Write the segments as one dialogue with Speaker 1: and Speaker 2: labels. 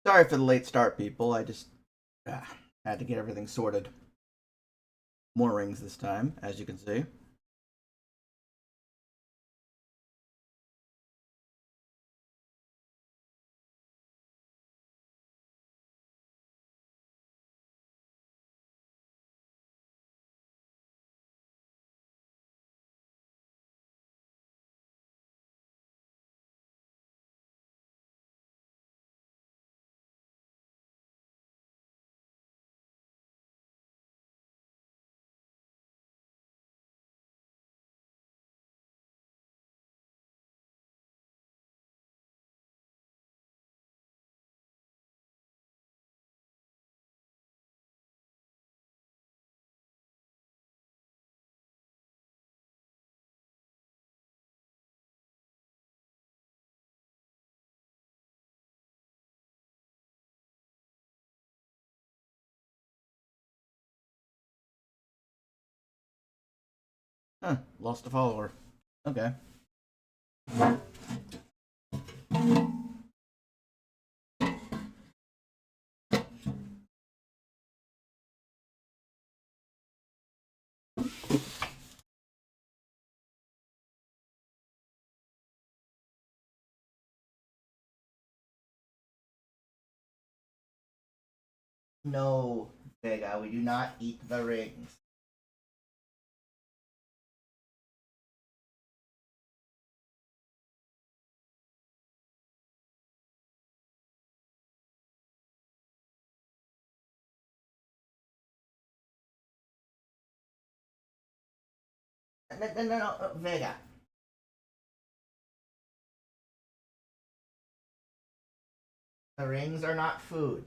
Speaker 1: Sorry for the late start, people. I just had to get everything sorted. More rings this time, as you can see. Huh, lost a follower. Okay. No, Vega, we do not eat the rings. No, Vega. The rings are not food.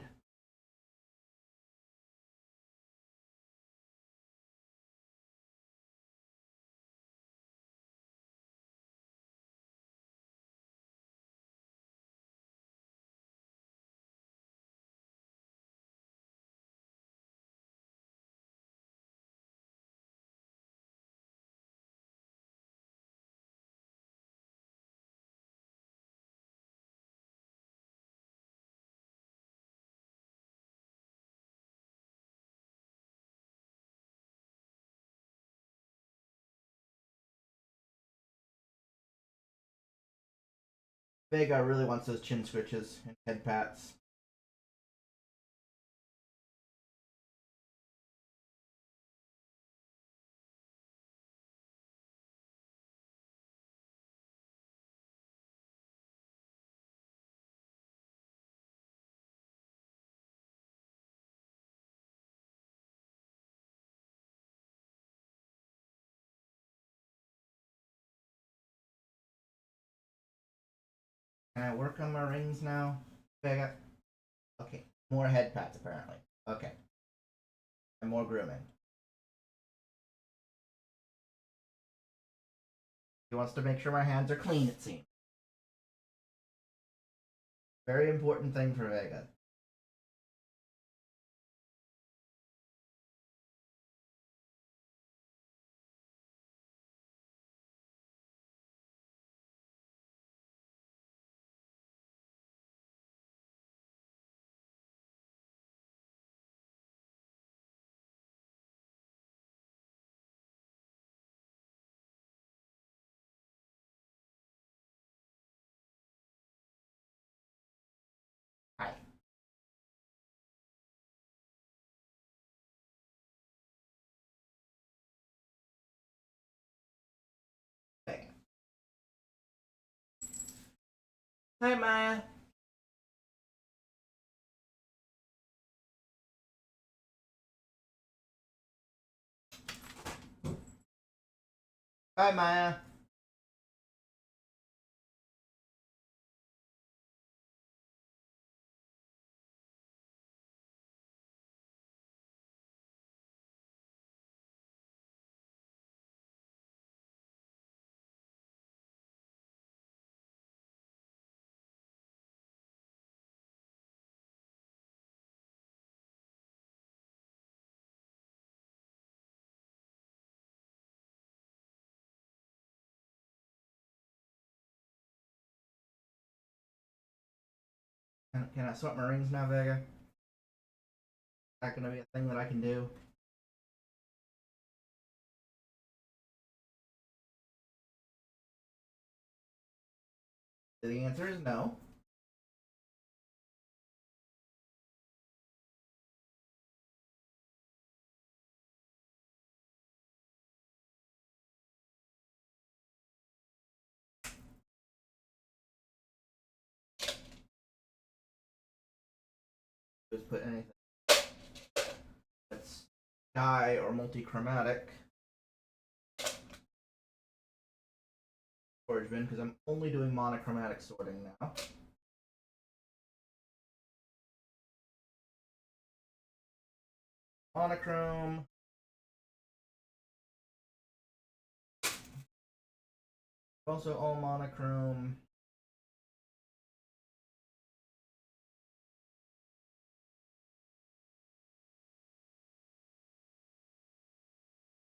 Speaker 1: Vega really wants those chin scritches and head pats. Can I work on my rings now, Vega? Okay, more head pats apparently. Okay, and more grooming. He wants to make sure my hands are clean, it seems. Very important thing for Vega. Hi. Vega. Hi, Maya. Hi, Maya. Can I sort my rings now, Vega? Is that gonna be a thing that I can do? The answer is no. Just put anything that's dye or multi-chromatic storage bin because I'm only doing monochromatic sorting now. Monochrome. Also all monochrome.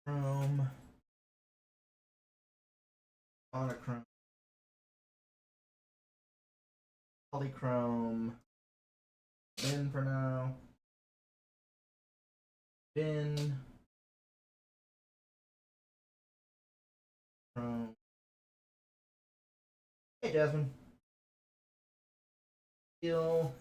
Speaker 1: Chrome. Monochrome. Polychrome. Bin for now. Bin. Chrome. Hey, Jasmine. Steel.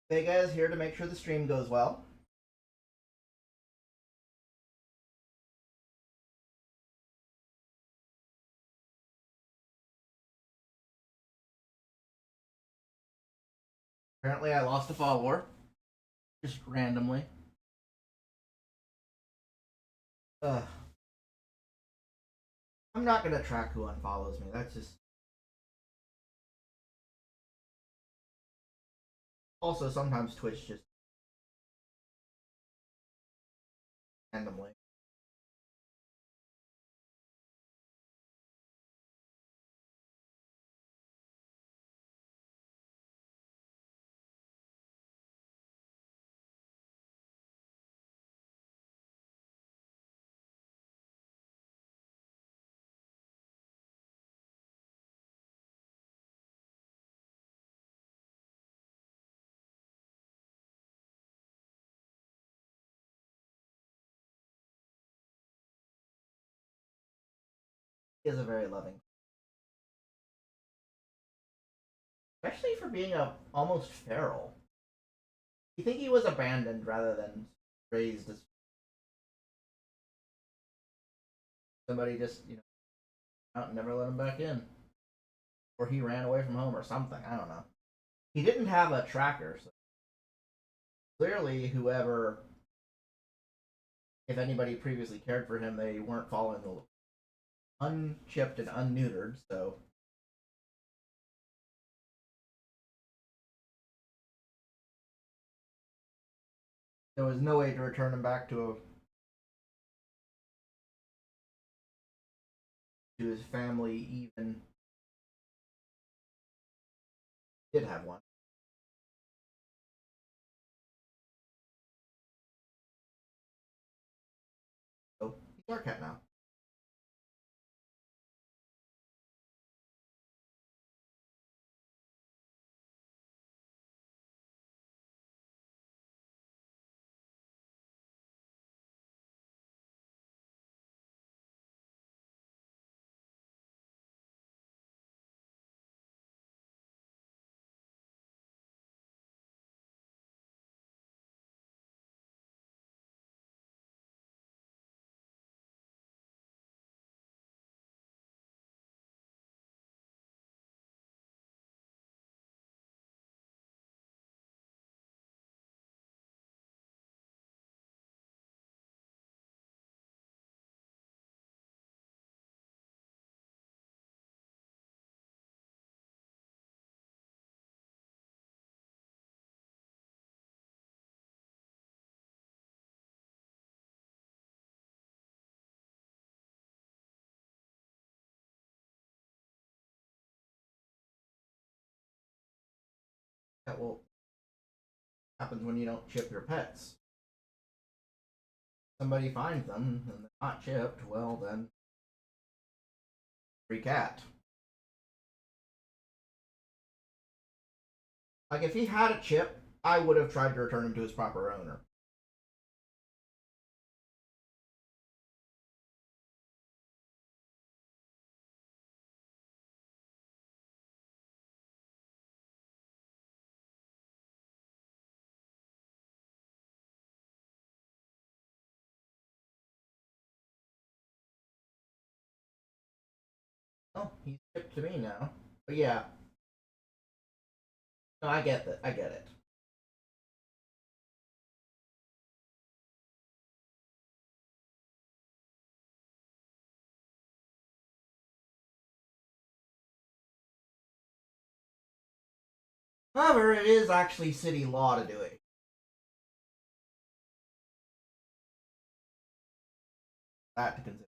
Speaker 1: Vega is here to make sure the stream goes well. Apparently, I lost a follower. Just randomly. Ugh. I'm not gonna track who unfollows me. That's just. Also, sometimes Twitch just randomly. He is a very loving, especially for being a almost feral. You think he was abandoned rather than raised as somebody just out and never let him back in, or he ran away from home or something. I don't know. He didn't have a tracker, so clearly whoever, if anybody previously cared for him, they weren't following the unchipped and unneutered. So there was no way to return him back to his family, even did have one. So he's our cat now. That will happens when you don't chip your pets. Somebody finds them and they're not chipped, well then free cat. Like if he had a chip, I would have tried to return him to his proper owner. Oh, he's chipped to me now. But yeah, no, I get that. I get it. However, it is actually city law to do it. That to consider.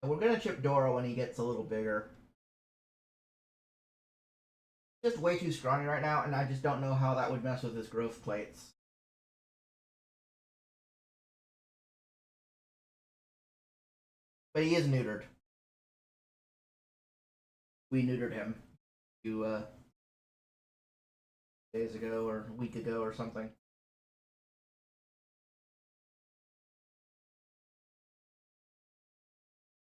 Speaker 1: We're gonna chip Dora when he gets a little bigger. Just way too scrawny right now, and I just don't know how that would mess with his growth plates. But he is neutered. We neutered him a few days ago or a week ago or something.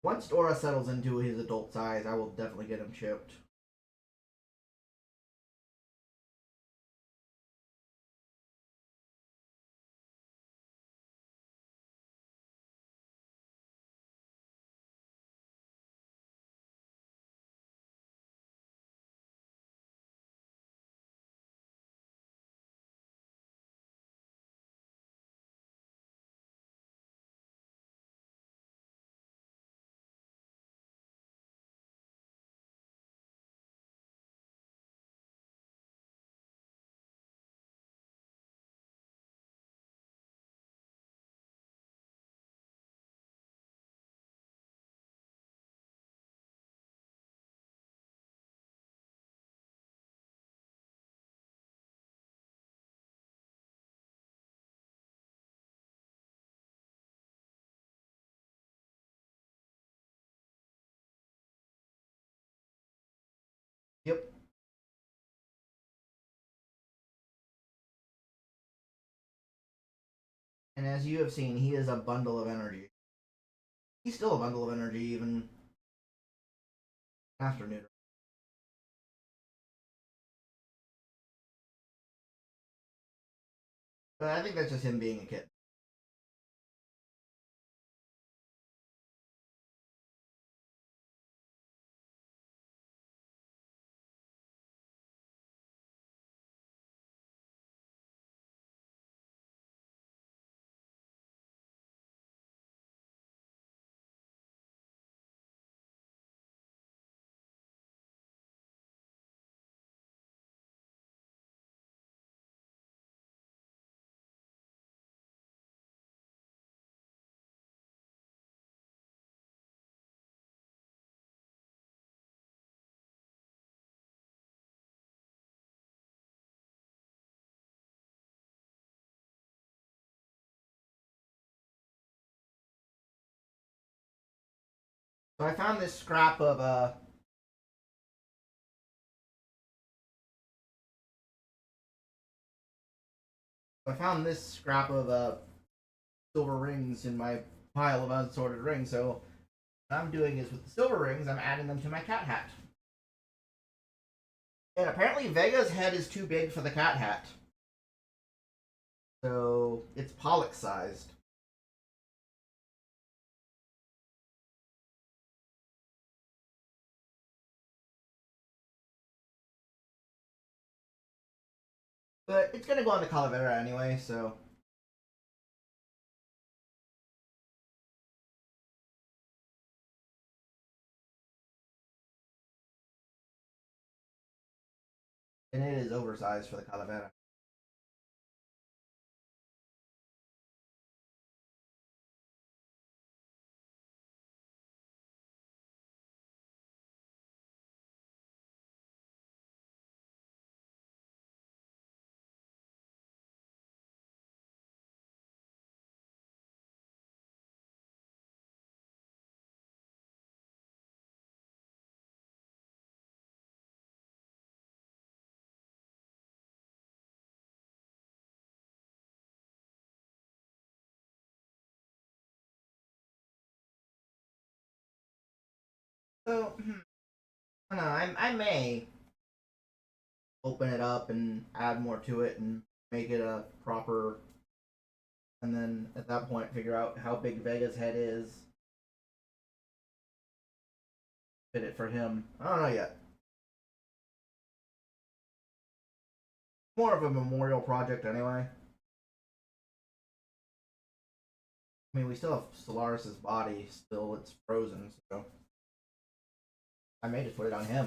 Speaker 1: Once Dora settles into his adult size, I will definitely get him chipped. Yep. And as you have seen, he is a bundle of energy. He's still a bundle of energy even after neuter. But I think that's just him being a kid. So I found this scrap of silver rings in my pile of unsorted rings. So what I'm doing is with the silver rings, I'm adding them to my cat hat. And apparently Vega's head is too big for the cat hat. So it's Pollock sized. But it's gonna go on the Calavera anyway, so. And it is oversized for the Calavera. So, I don't know, I may open it up and add more to it and make it a proper. And then at that point, figure out how big Vega's head is. Fit it for him. I don't know yet. More of a memorial project anyway. I mean, we still have Solaris's body. Still, it's frozen, so I may just put it on him.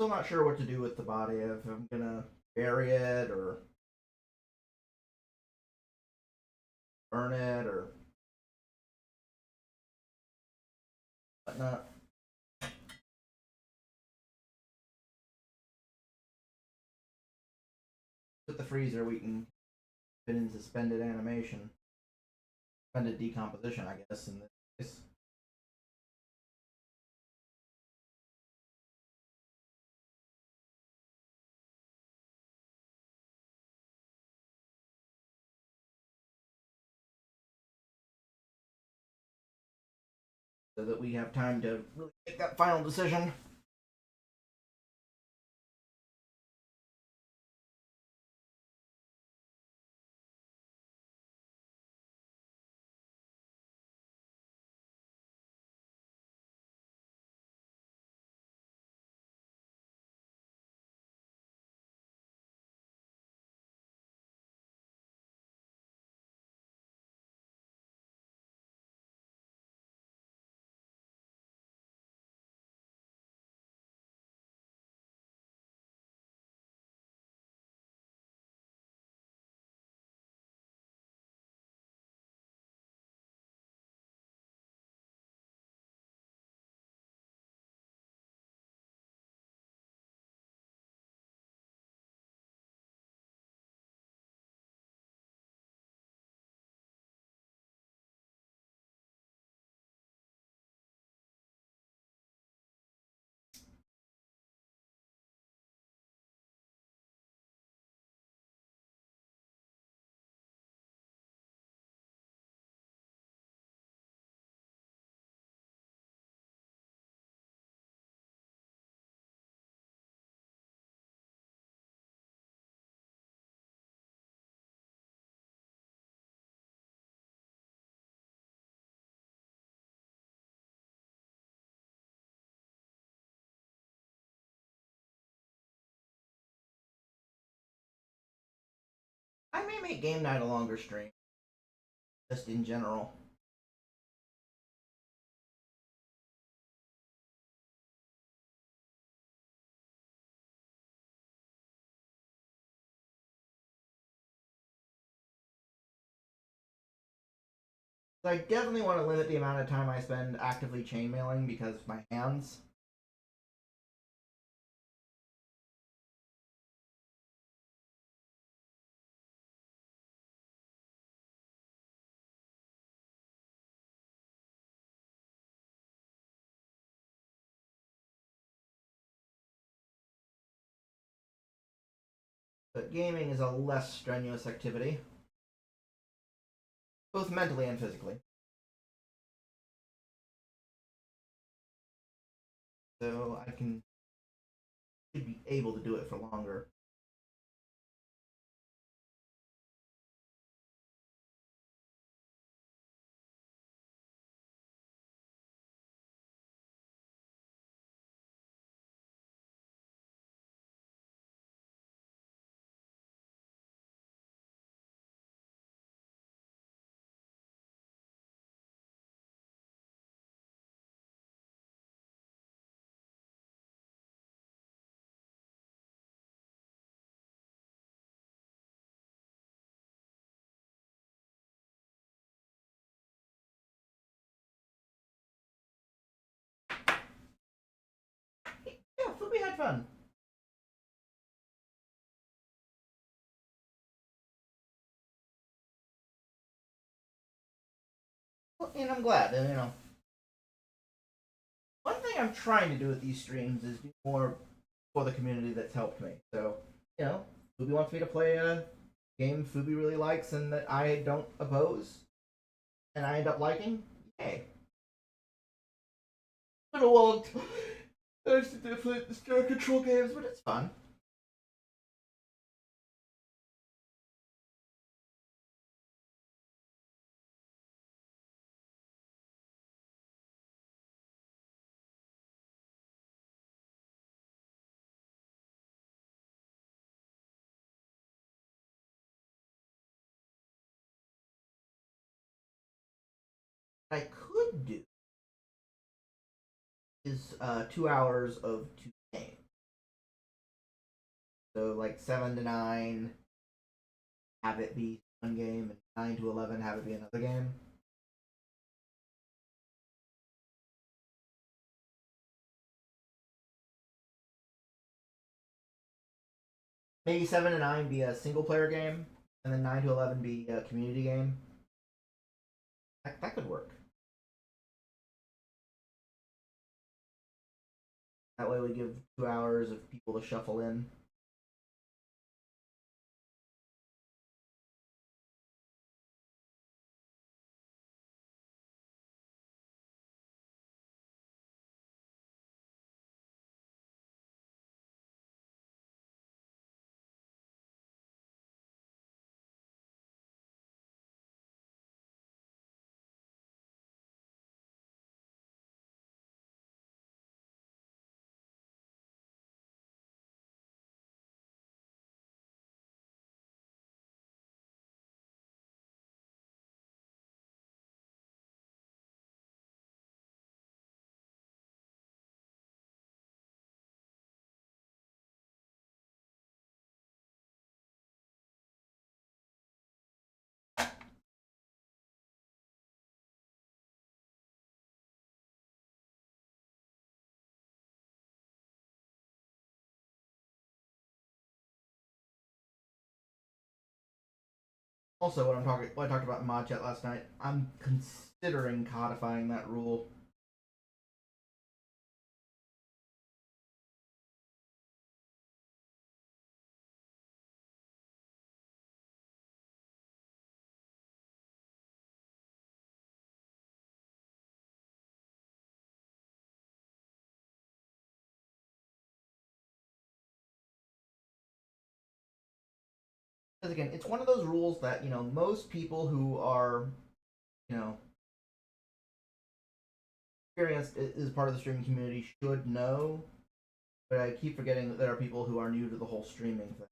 Speaker 1: Still not sure what to do with the body. If I'm gonna bury it or burn it or whatnot. With the freezer, we can put in suspended animation, suspended decomposition, I guess. In this, so that we have time to really make that final decision. may make game night a longer stream, just in general. So I definitely want to limit the amount of time I spend actively chainmailing because my hands. But gaming is a less strenuous activity, both mentally and physically. So I should be able to do it for longer. Yeah, Fubi had fun. Well, and I'm glad. And, one thing I'm trying to do with these streams is do more for the community that's helped me. So, Fubi wants me to play a game Fubi really likes and that I don't oppose, and I end up liking. Yay! Been a long time. I used to play the Star Control games, but it's fun. What I could do is 2 hours of two games. So like 7 to 9, have it be one game, and 9 to 11, have it be another game. Maybe 7 to 9 be a single player game, and then 9 to 11 be a community game. That could work. That way we give 2 hours of people to shuffle in. Also, what I talked about in mod chat last night, I'm considering codifying that rule. Because again, it's one of those rules that most people who are you know experienced as part of the streaming community should know, but I keep forgetting that there are people who are new to the whole streaming thing.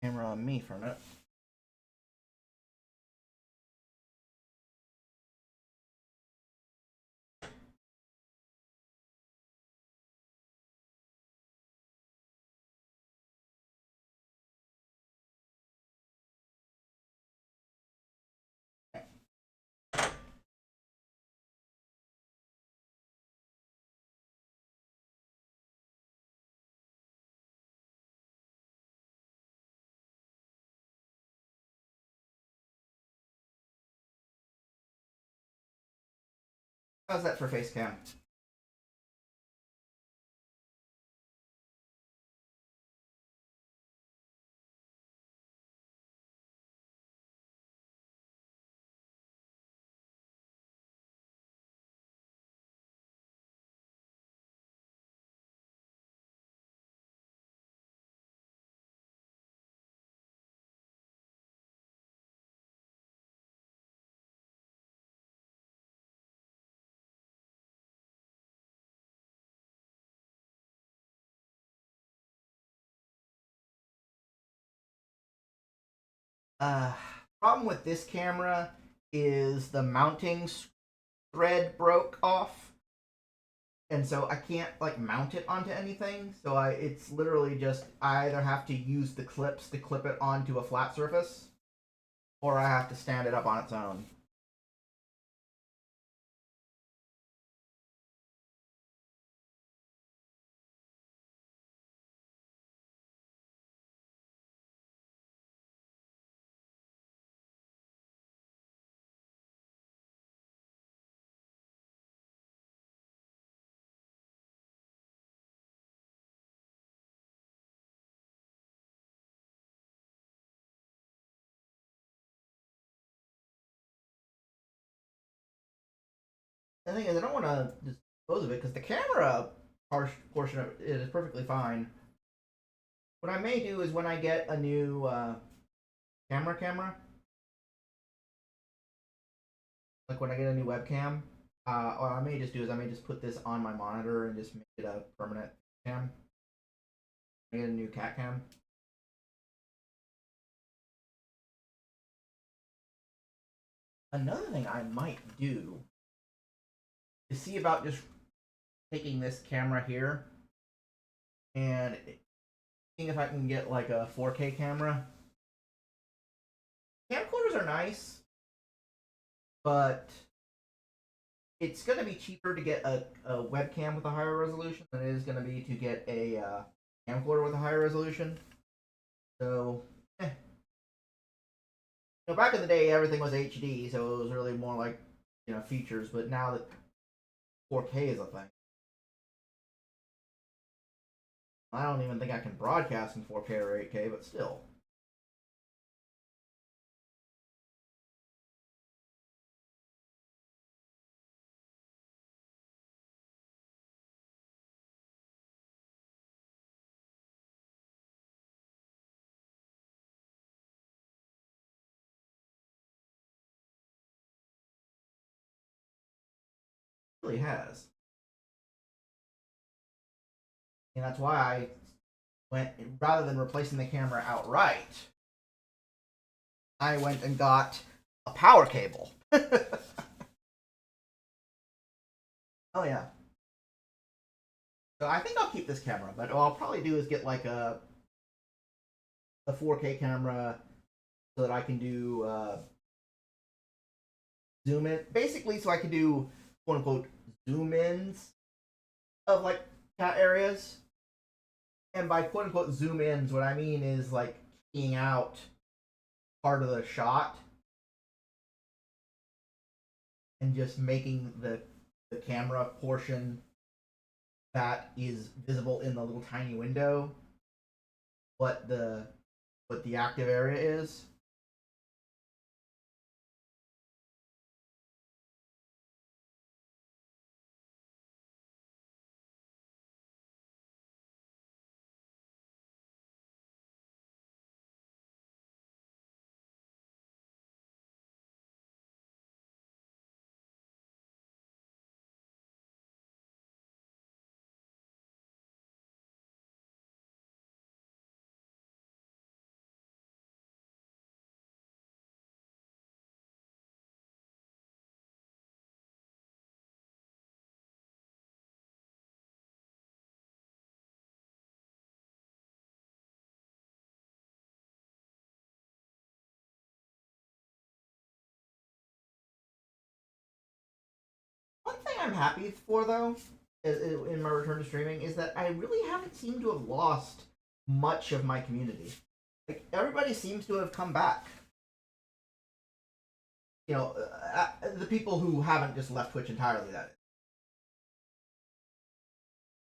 Speaker 1: Camera on me for a minute. How's that for face cam? Uh, Problem with this camera is the mounting thread broke off, and so I can't like mount it onto anything. So it's literally just I either have to use the clips to clip it onto a flat surface, or I have to stand it up on its own. The thing is, I don't want to dispose of it because the camera portion of it is perfectly fine. What I may do is when I get a new camera, like when I get a new webcam, what I may just do is I may just put this on my monitor and just make it a permanent cam. I get a new cat cam. Another thing I might do is see about just taking this camera here and seeing if I can get like a 4K camera. Camcorders are nice, but it's going to be cheaper to get a webcam with a higher resolution than it is going to be to get a camcorder with a higher resolution. So, back in the day, everything was HD, so it was really more like features. But now that 4K is a thing, I don't even think I can broadcast in 4K or 8K, but still. It really has. And that's why I went, rather than replacing the camera outright, I went and got a power cable. Oh yeah. So I think I'll keep this camera, but what I'll probably do is get like a 4K camera so that I can do zoom in, basically, so I can do quote unquote zoom ins of like cat areas. And by quote unquote zoom ins, what I mean is like keying out part of the shot and just making the camera portion that is visible in the little tiny window what the active area is. I'm happy for though, in my return to streaming, is that I really haven't seemed to have lost much of my community. Like everybody seems to have come back. You know, the people who haven't just left Twitch entirely. That is.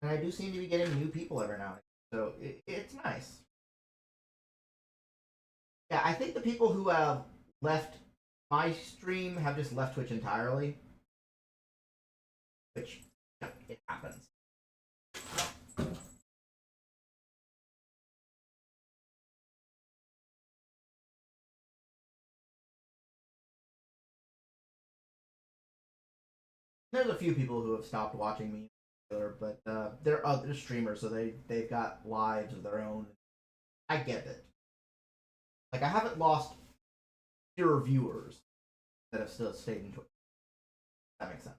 Speaker 1: And I do seem to be getting new people every now and then, so it's nice. Yeah, I think the people who have left my stream have just left Twitch entirely, which it happens. There's a few people who have stopped watching me, but they're other streamers, so they've got lives of their own. I get it. Like I haven't lost pure viewers that have still stayed in Twitch. That makes sense.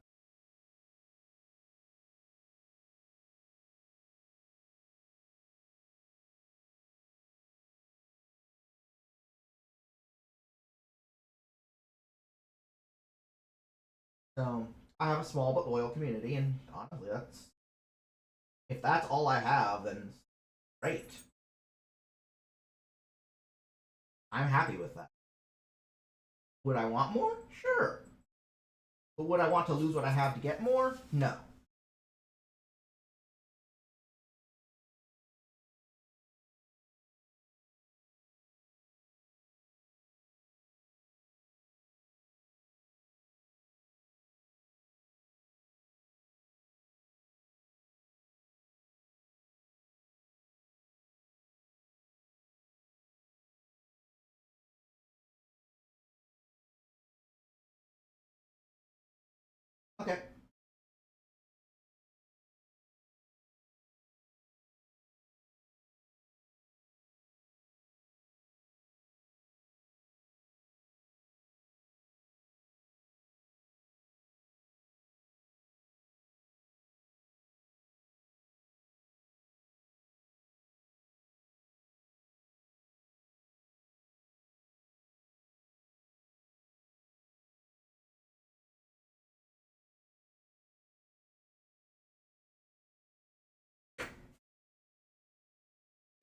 Speaker 1: So I have a small but loyal community, and honestly, if that's all I have, then great. I'm happy with that. Would I want more? Sure. But would I want to lose what I have to get more? No. Okay.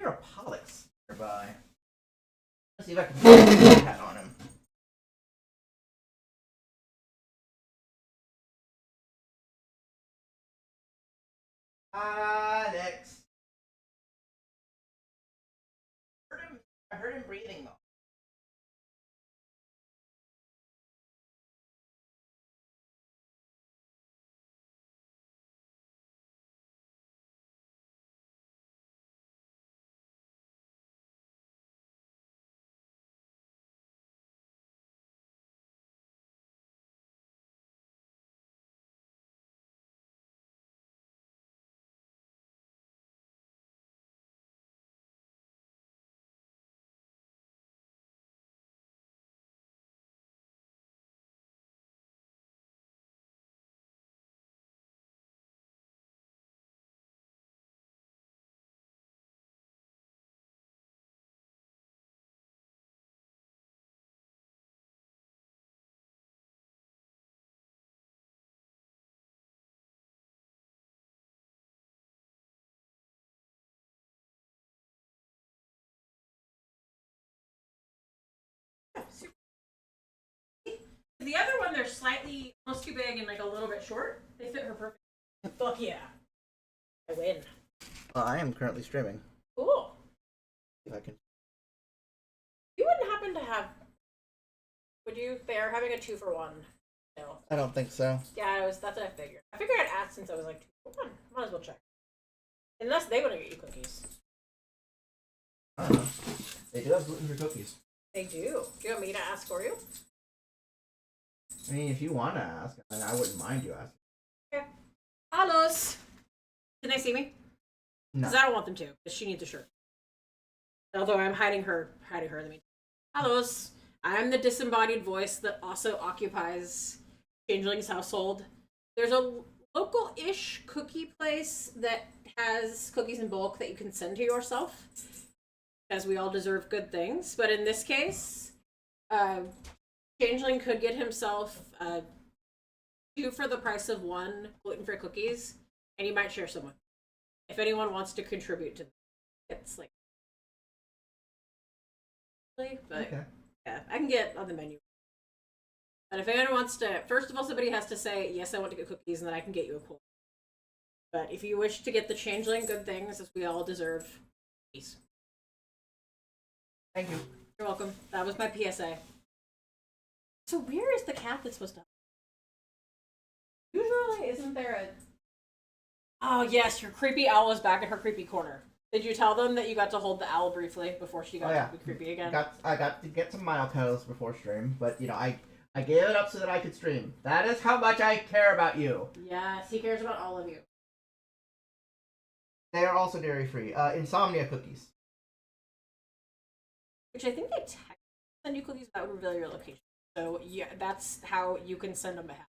Speaker 1: There are Pollux nearby. Let's see if I can get a hat on him. Alex. I heard him breathing though.
Speaker 2: The other one, they're slightly almost too big and like a little bit short. They fit her perfect. Fuck yeah. I win.
Speaker 1: I am currently streaming.
Speaker 2: Cool.
Speaker 1: If I can.
Speaker 2: You wouldn't happen to have. Would you? They are having a 2-for-1. No.
Speaker 1: I don't think so.
Speaker 2: Yeah, that's what I figured. I figured I'd ask since I was like 2-for-1. Might as well check. Unless they want to get you cookies.
Speaker 1: I don't know. They do have gluten-free cookies.
Speaker 2: They do. Do you want me to ask for you?
Speaker 1: I mean, if you want to ask, I wouldn't mind you asking.
Speaker 2: Okay. Halos. Can they see me?
Speaker 1: No.
Speaker 2: Because I don't want them to. Because she needs a shirt. Although I'm hiding her in the meantime. Halos. I'm the disembodied voice that also occupies Changeling's household. There's a local-ish cookie place that has cookies in bulk that you can send to yourself, as we all deserve good things. But in this case, Changeling could get himself 2 for the price of 1 gluten-free cookies, and you might share someone. If anyone wants to contribute to it's like, but
Speaker 1: Okay.
Speaker 2: yeah, I can get on the menu. But if anyone wants to, first of all, somebody has to say, yes, I want to get cookies, and then I can get you a cool. But if you wish to get the Changeling good things, as we all deserve, peace.
Speaker 1: Thank you.
Speaker 2: You're welcome. That was my PSA. So where is the cat that's supposed to? Usually, isn't there a? Oh yes, your creepy owl is back in her creepy corner. Did you tell them that you got to hold the owl briefly before she got to be creepy again?
Speaker 1: I got to get some milestones before stream, but you know I gave it up so that I could stream. That is how much I care about you.
Speaker 2: Yes, he cares about all of you.
Speaker 1: They are also dairy free. Insomnia cookies.
Speaker 2: Which I think they technically send you cookies without revealing your location. So yeah, that's how you can send them back.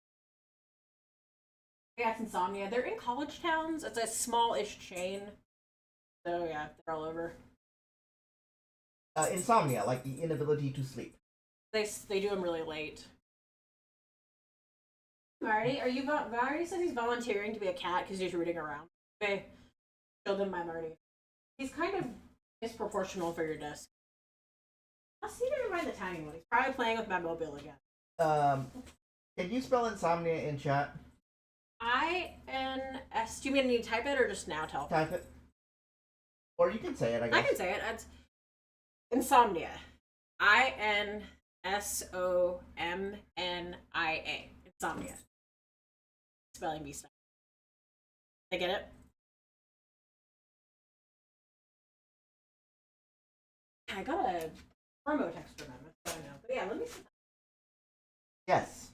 Speaker 2: Yeah, it's Insomnia. They're in college towns. It's a small-ish chain. So yeah, they're all over.
Speaker 1: Insomnia, like the inability to sleep.
Speaker 2: They do them really late. Marty, are you? Marty says he's volunteering to be a cat because he's rooting around. Okay, show them my Marty. He's kind of disproportional for your desk. I'll see never mind the tiny one. He's probably playing with my mobile again.
Speaker 1: Can you spell insomnia in chat?
Speaker 2: INS. Do you mean to type it or just now tell?
Speaker 1: Type it. Or you can say it, I guess.
Speaker 2: I can say it. It's insomnia. INSOMNIA. Insomnia. Spelling bee stuff. Did I get it? I got a promo text from him. I don't know. But yeah, let me see.
Speaker 1: Yes.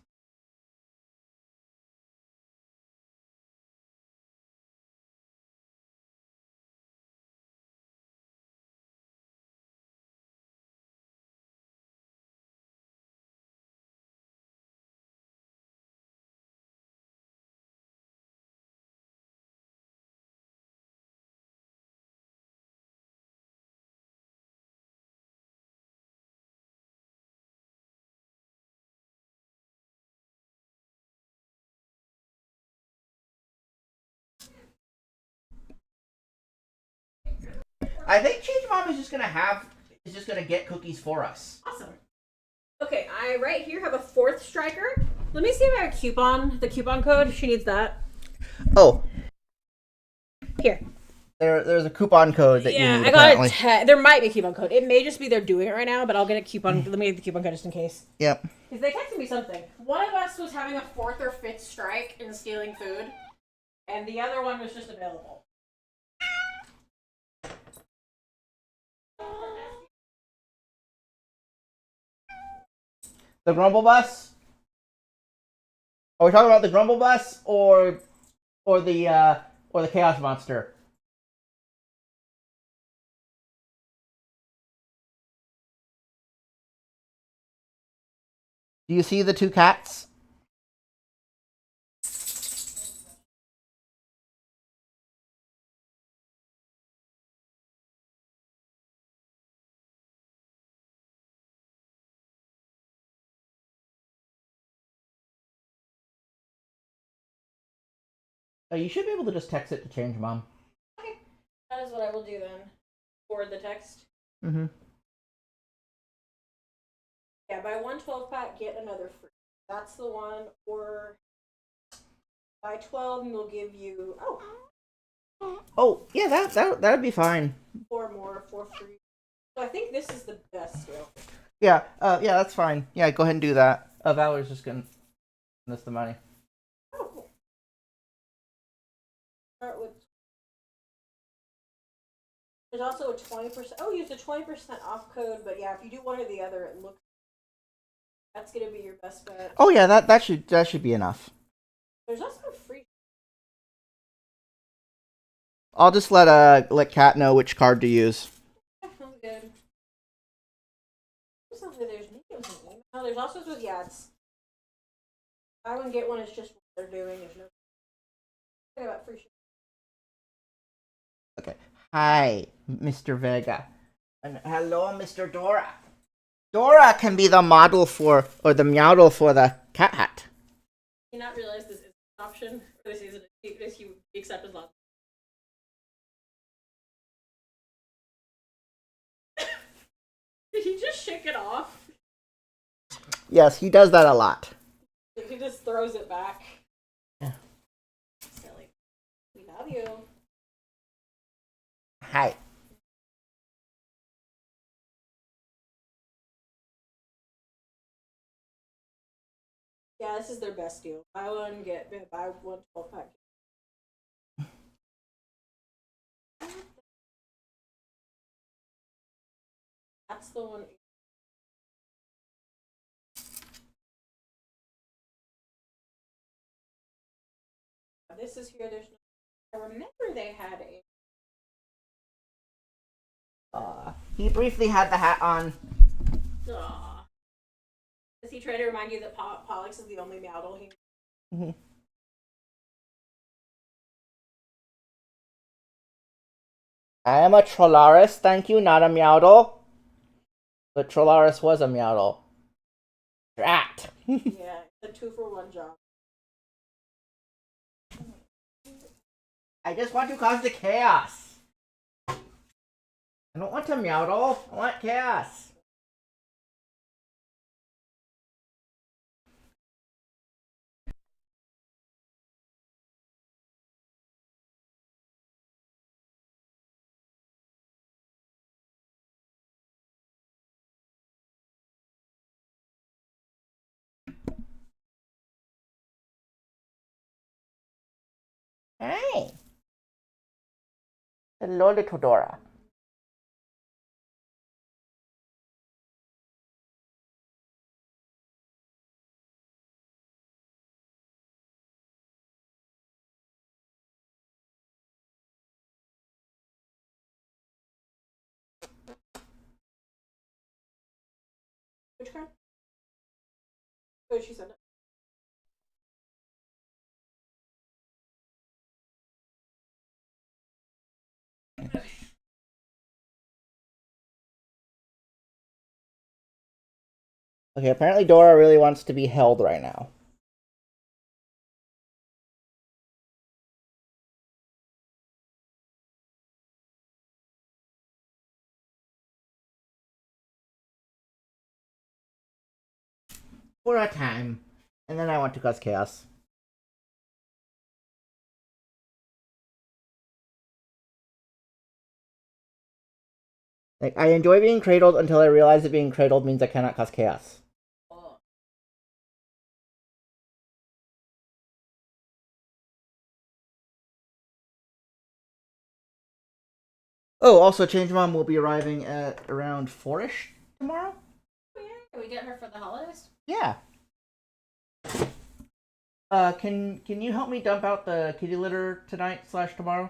Speaker 1: I think Change Mom is just gonna get cookies for us.
Speaker 2: Awesome. Okay, I right here have a 4th striker. Let me see if I have a coupon. The coupon code. She needs that.
Speaker 1: Oh.
Speaker 2: Here.
Speaker 1: There's a coupon code that you need.
Speaker 2: I got a there might be a coupon code. It may just be they're doing it right now, but I'll get a coupon. Let me get the coupon code just in case.
Speaker 1: Yep.
Speaker 2: Because they texted me something. One of us was having a 4th or 5th strike in stealing food, and the other one was just available.
Speaker 1: The Grumble Bus? Are we talking about the Grumble Bus or the Chaos Monster? Do you see the 2 cats? You should be able to just text it to Change Mom.
Speaker 2: Okay. That is what I will do then. Forward the text.
Speaker 1: Mm-hmm.
Speaker 2: Yeah, buy 1 12-pack, get another free. That's the one. Or buy 12 and we'll give you
Speaker 1: Oh, yeah, that would be fine.
Speaker 2: 4 more for free. So I think this is the best deal.
Speaker 1: Yeah, yeah, that's fine. Yeah, go ahead and do that. Valerie's just gonna send us the money.
Speaker 2: Oh, cool. Start with. There's also a 20%. Oh, use a 20% off code, but yeah, if you do one or the other, it looks. That's gonna be your best bet.
Speaker 1: Oh yeah, that should be enough.
Speaker 2: There's also a free.
Speaker 1: I'll just let Kat know which card to use.
Speaker 2: That sounds good. There's maybe it was an email. No, there's also with it's. Buy one get one is just what they're doing. There's no. About free.
Speaker 1: Okay. Hi, Mr. Vega, and hello, Mr. Dora. Dora can be the model for, or the model for the cat hat.
Speaker 2: you not realize this is an option? Or this isn't. This you accept as long. Did he just shake it off?
Speaker 1: Yes, he does that a lot.
Speaker 2: He just throws it back.
Speaker 1: Yeah.
Speaker 2: Silly. We love you.
Speaker 1: Hi.
Speaker 2: Yeah, this is their best deal. Buy one, buy one 12-pack. That's the one. This is here. There's no. I remember they had a.
Speaker 1: He briefly had the hat on.
Speaker 2: Aww. Does he try to remind you that Pollux is the only Meowdle he?
Speaker 1: Mm-hmm. I am a Trollaris, thank you, not a Meowdle. But Trollaris was a Meowdle. Drat.
Speaker 2: Yeah, it's a 2-for-1 job.
Speaker 1: I just want to cause the chaos. I don't want to Meowdle. I want chaos. Hey. Hello, little Dora.
Speaker 2: Which card? Oh, she said it.
Speaker 1: Okay, apparently Dora really wants to be held right now. For a time. And then I want to cause chaos. Like, I enjoy being cradled until I realize that being cradled means I cannot cause chaos. Oh, also, Change Mom will be arriving at around 4-ish tomorrow?
Speaker 2: Oh, yeah. Can we get her for the holidays?
Speaker 1: Yeah. Can you help me dump out the kitty litter tonight/tomorrow?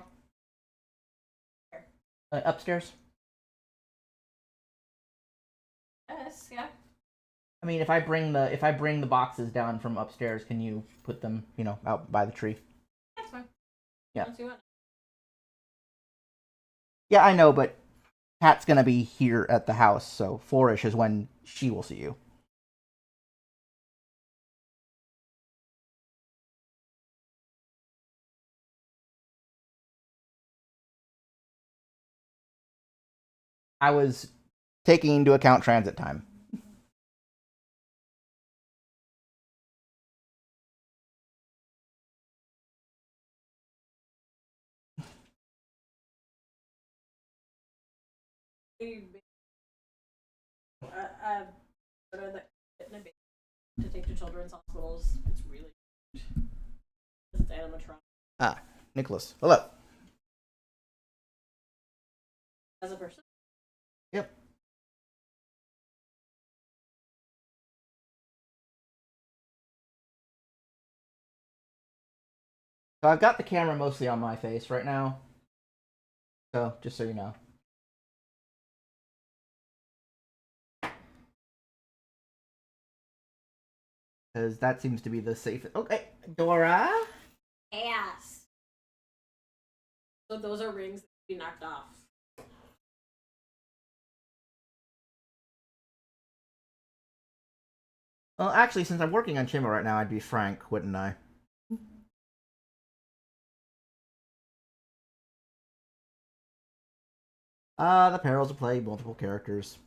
Speaker 1: Upstairs.
Speaker 2: Yes, yeah.
Speaker 1: I mean, if I bring the boxes down from upstairs, can you put them, out by the tree?
Speaker 2: That's fine.
Speaker 1: Yeah.
Speaker 2: Once you want.
Speaker 1: Yeah, I know, but Kat's gonna be here at the house, so 4-ish is when she will see you. I was taking into account transit time.
Speaker 2: To take to children's hospitals. It's really it's animatronic.
Speaker 1: Ah, Nicholas. Hello.
Speaker 2: As a person.
Speaker 1: Yep. So I've got the camera mostly on my face right now. So, just so you know. Because that seems to be the safest. Okay, Dora?
Speaker 2: Ass. So those are rings that can be knocked off.
Speaker 1: Well, actually, since I'm working on Chainmail right now, I'd be frank, wouldn't I? The perils of play multiple characters.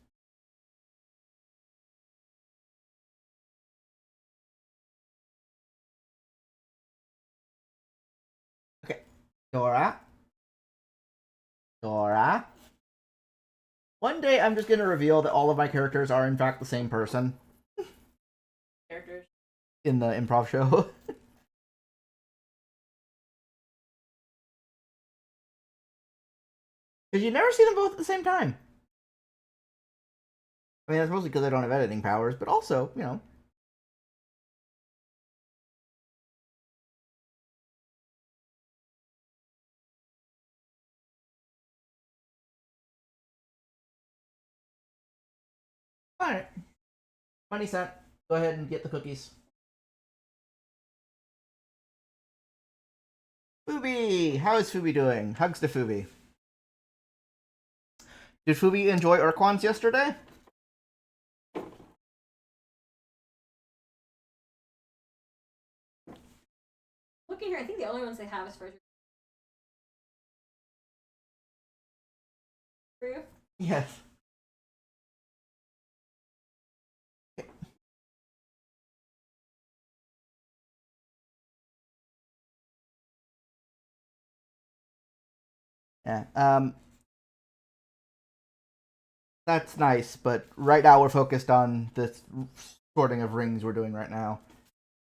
Speaker 1: Okay. Dora. Dora. One day I'm just gonna reveal that all of my characters are in fact the same person.
Speaker 2: Characters.
Speaker 1: In the improv show. Because you never see them both at the same time. I mean, that's mostly because I don't have editing powers, but also, you know. Alright. 20 cent. Go ahead and get the cookies. Fubi! How is Fubi doing? Hugs to Fubi. Did Fubi enjoy Urquans yesterday?
Speaker 2: Looking here, I think the only ones they have is for you.
Speaker 1: Yes. Yeah. That's nice, but right now we're focused on this sorting of rings we're doing right now.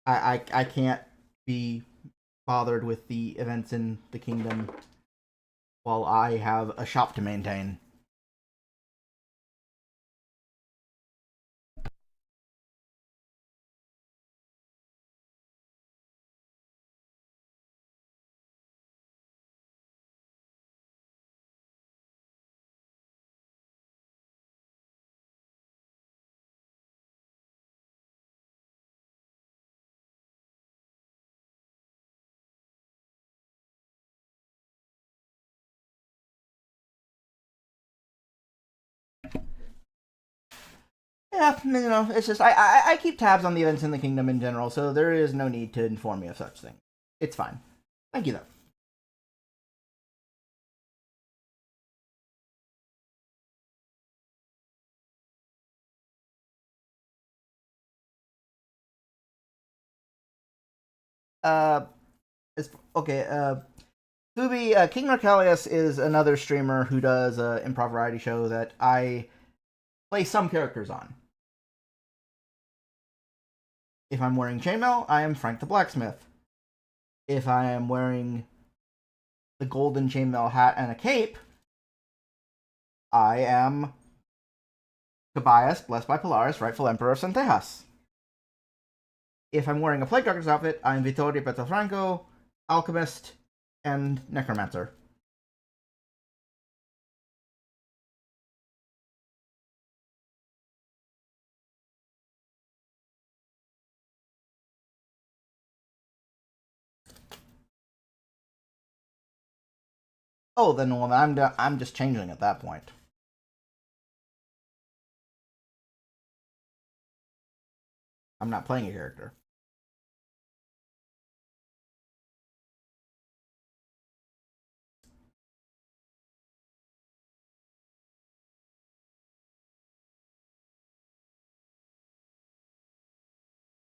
Speaker 1: I can't be bothered with the events in the kingdom while I have a shop to maintain. Yeah, you know, it's just I keep tabs on the events in the kingdom in general, so there is no need to inform me of such things. It's fine. Thank you, though. Uh, okay. Fubi, King Narcalius is another streamer who does an improv variety show that I play some characters on. If I'm wearing chainmail, I am Frank the Blacksmith. If I am wearing the golden chainmail hat and a cape, I am Tobias, blessed by Polaris, rightful Emperor of Centejas. If I'm wearing a Plague Doctor's outfit, I'm Vittorio Petafranco, Alchemist, and Necromancer. Oh, then well, I'm just Changeling at that point. I'm not playing a character.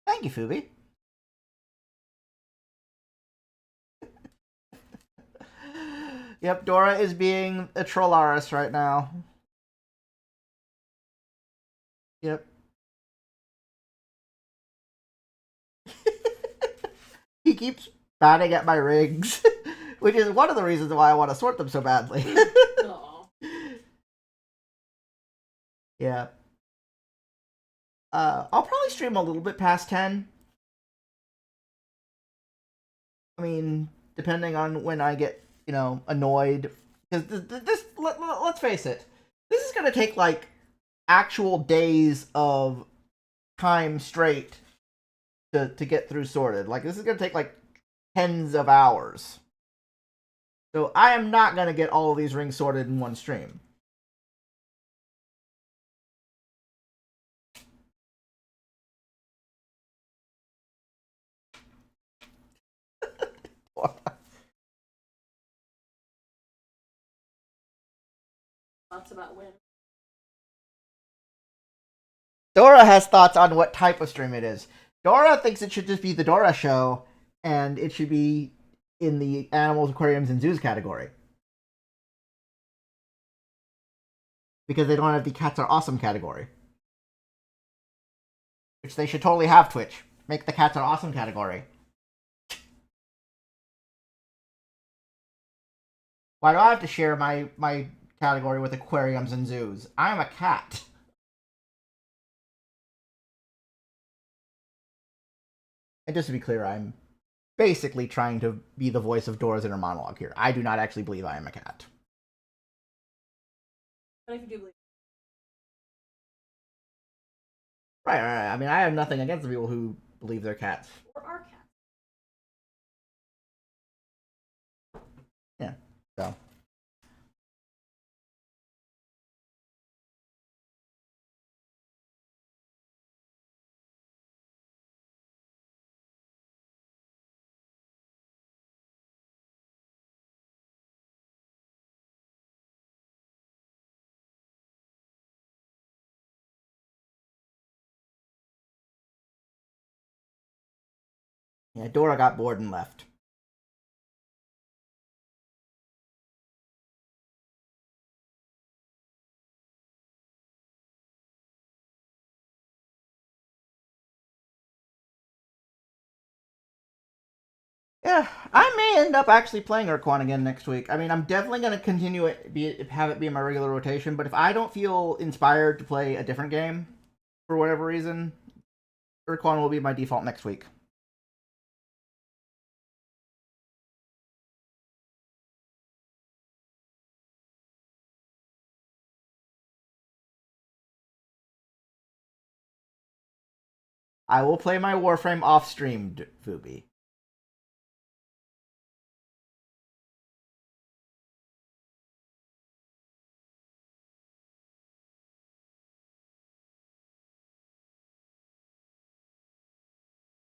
Speaker 1: Thank you, Fubi. Yep, Dora is being a Trollaris right now. Yep. He keeps batting at my rings, which is one of the reasons why I want to sort them so badly. Yeah. I'll probably stream a little bit past 10. I mean, depending on when I get, you know, annoyed. Because let's face it, this is going to take, like, actual days of time straight to get through sorted. Like, this is going to take, like, tens of hours. So I am not going to get all of these rings sorted in one stream.
Speaker 2: Thoughts about when?
Speaker 1: Dora has thoughts on what type of stream it is. Dora thinks it should just be the Dora Show, and it should be in the animals, aquariums, and zoos category. Because they don't have the cats are awesome category. Which they should totally have, Twitch. Make the cats are awesome category. Why do I have to share my category with aquariums and zoos? I'm a cat. And just to be clear, I'm basically trying to be the voice of Dora's inner monologue here. I do not actually believe I am a cat.
Speaker 2: But if you do believe.
Speaker 1: Right. I mean, I have nothing against the people who believe they're cats.
Speaker 2: Or are cats.
Speaker 1: Yeah, so. Yeah, Dora got bored and left. Yeah, I may end up actually playing Urquan again next week. I mean, I'm definitely going to continue have it be in my regular rotation, but if I don't feel inspired to play a different game for whatever reason, Urquan will be my default next week. I will play my Warframe off streamed, Fubi.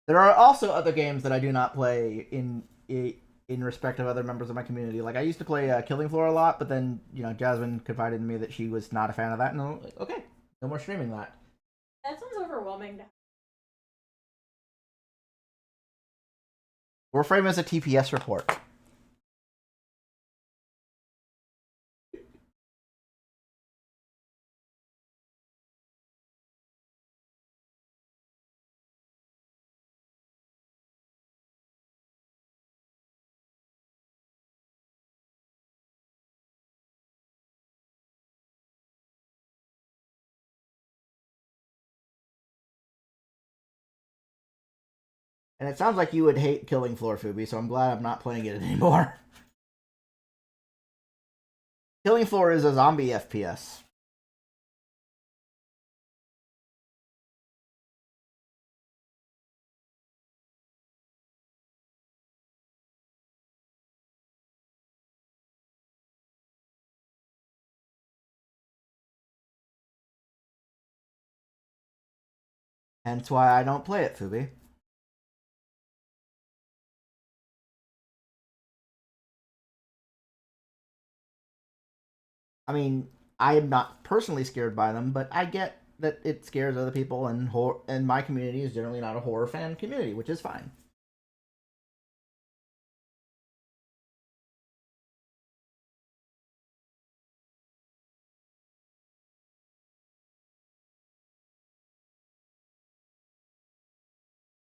Speaker 1: There are also other games that I do not play in respect of other members of my community. Like I used to play Killing Floor a lot, but then Jasmine confided in me that she was not a fan of that, and I'm like, okay, no more streaming that.
Speaker 2: That sounds overwhelming.
Speaker 1: Warframe is a TPS report. And it sounds like you would hate Killing Floor, Fubi, so I'm glad I'm not playing it anymore. Killing Floor is a zombie FPS. Hence why I don't play it, Fubi. I mean, I am not personally scared by them, but I get that it scares other people, and my community is generally not a horror fan community, which is fine.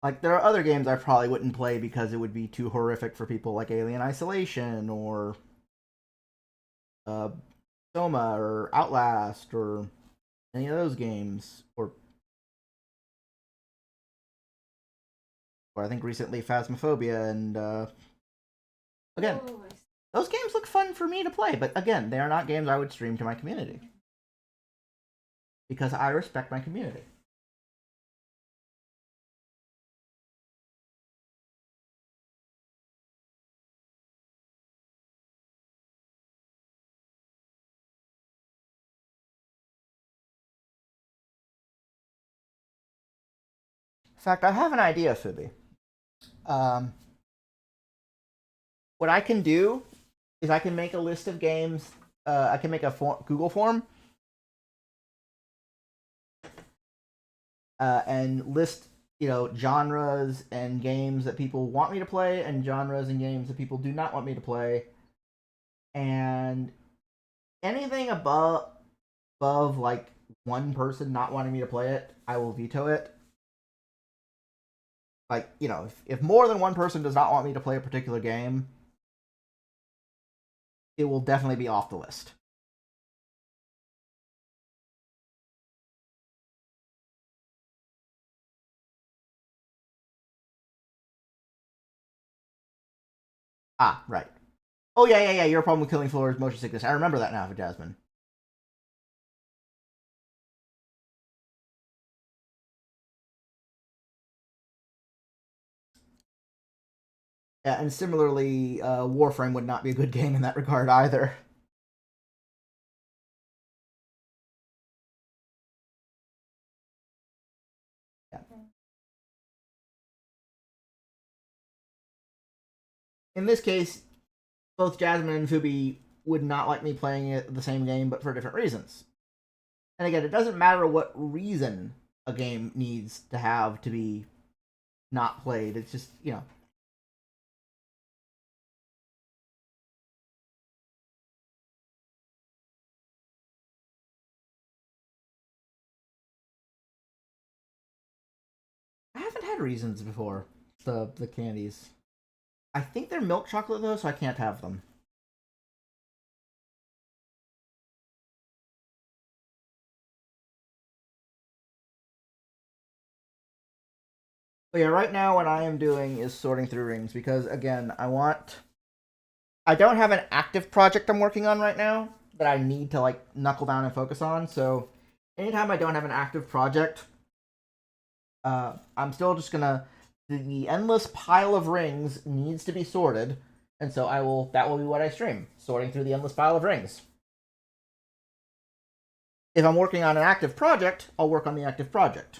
Speaker 1: Like, there are other games I probably wouldn't play because it would be too horrific for people, like Alien Isolation or uh, Soma or Outlast or any of those games, or I think recently Phasmophobia, and again, those games look fun for me to play, but again, they are not games I would stream to my community because I respect my community. In fact, I have an idea, Phoebe. Um, what I can do is I can make a list of games. I can make a Google form and list genres and games that people want me to play and genres and games that people do not want me to play, and anything above like one person not wanting me to play it, I will veto it. Like, if more than one person does not want me to play a particular game, it will definitely be off the list. Ah, right. Oh, yeah. Your problem with killing floor is motion sickness. I remember that now, for Jasmine. Yeah, and similarly, Warframe would not be a good game in that regard either. Yeah. In this case, both Jasmine and Fubi would not like me playing it the same game, but for different reasons. And again, it doesn't matter what reason a game needs to have to be not played. It's just, I haven't had reasons before. The candies. I think they're milk chocolate though, so I can't have them. But yeah, right now what I am doing is sorting through rings because again, I don't have an active project I'm working on right now that I need to like knuckle down and focus on. So anytime I don't have an active project, I'm still just gonna the endless pile of rings needs to be sorted, and so that will be what I stream, sorting through the endless pile of rings. If I'm working on an active project, I'll work on the active project.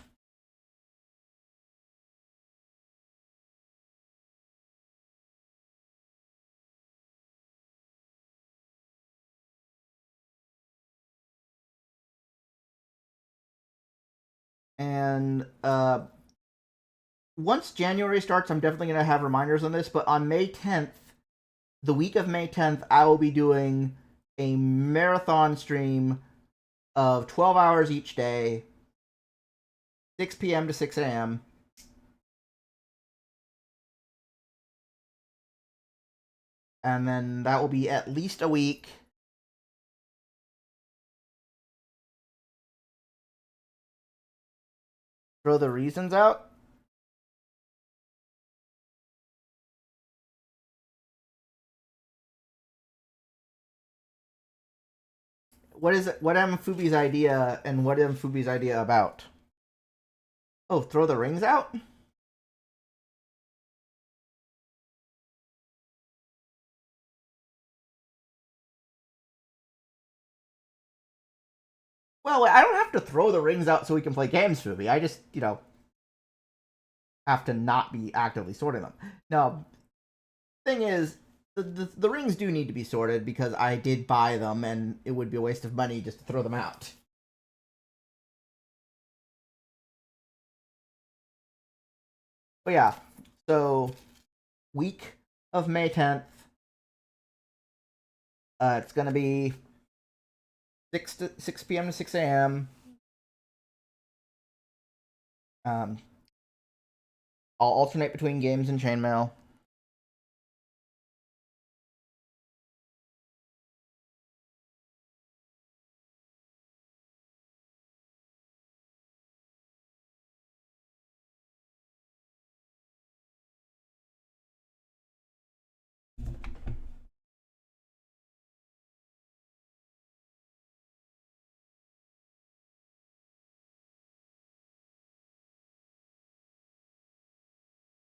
Speaker 1: And once January starts, I'm definitely going to have reminders on this. But on May 10th, the week of May 10th, I will be doing a marathon stream of 12 hours each day, 6 p.m. to 6 a.m. And then that will be at least a week. Throw the reasons out. What is it? What am Fubi's idea and what am Fubi's idea about? Oh, throw the rings out? Well, I don't have to throw the rings out so we can play games, Fubi. I just, have to not be actively sorting them. Now, thing is, the rings do need to be sorted because I did buy them and it would be a waste of money just to throw them out. But yeah, so week of May 10th, it's gonna be 6 p.m. to 6 a.m. Um, I'll alternate between games and Chainmail.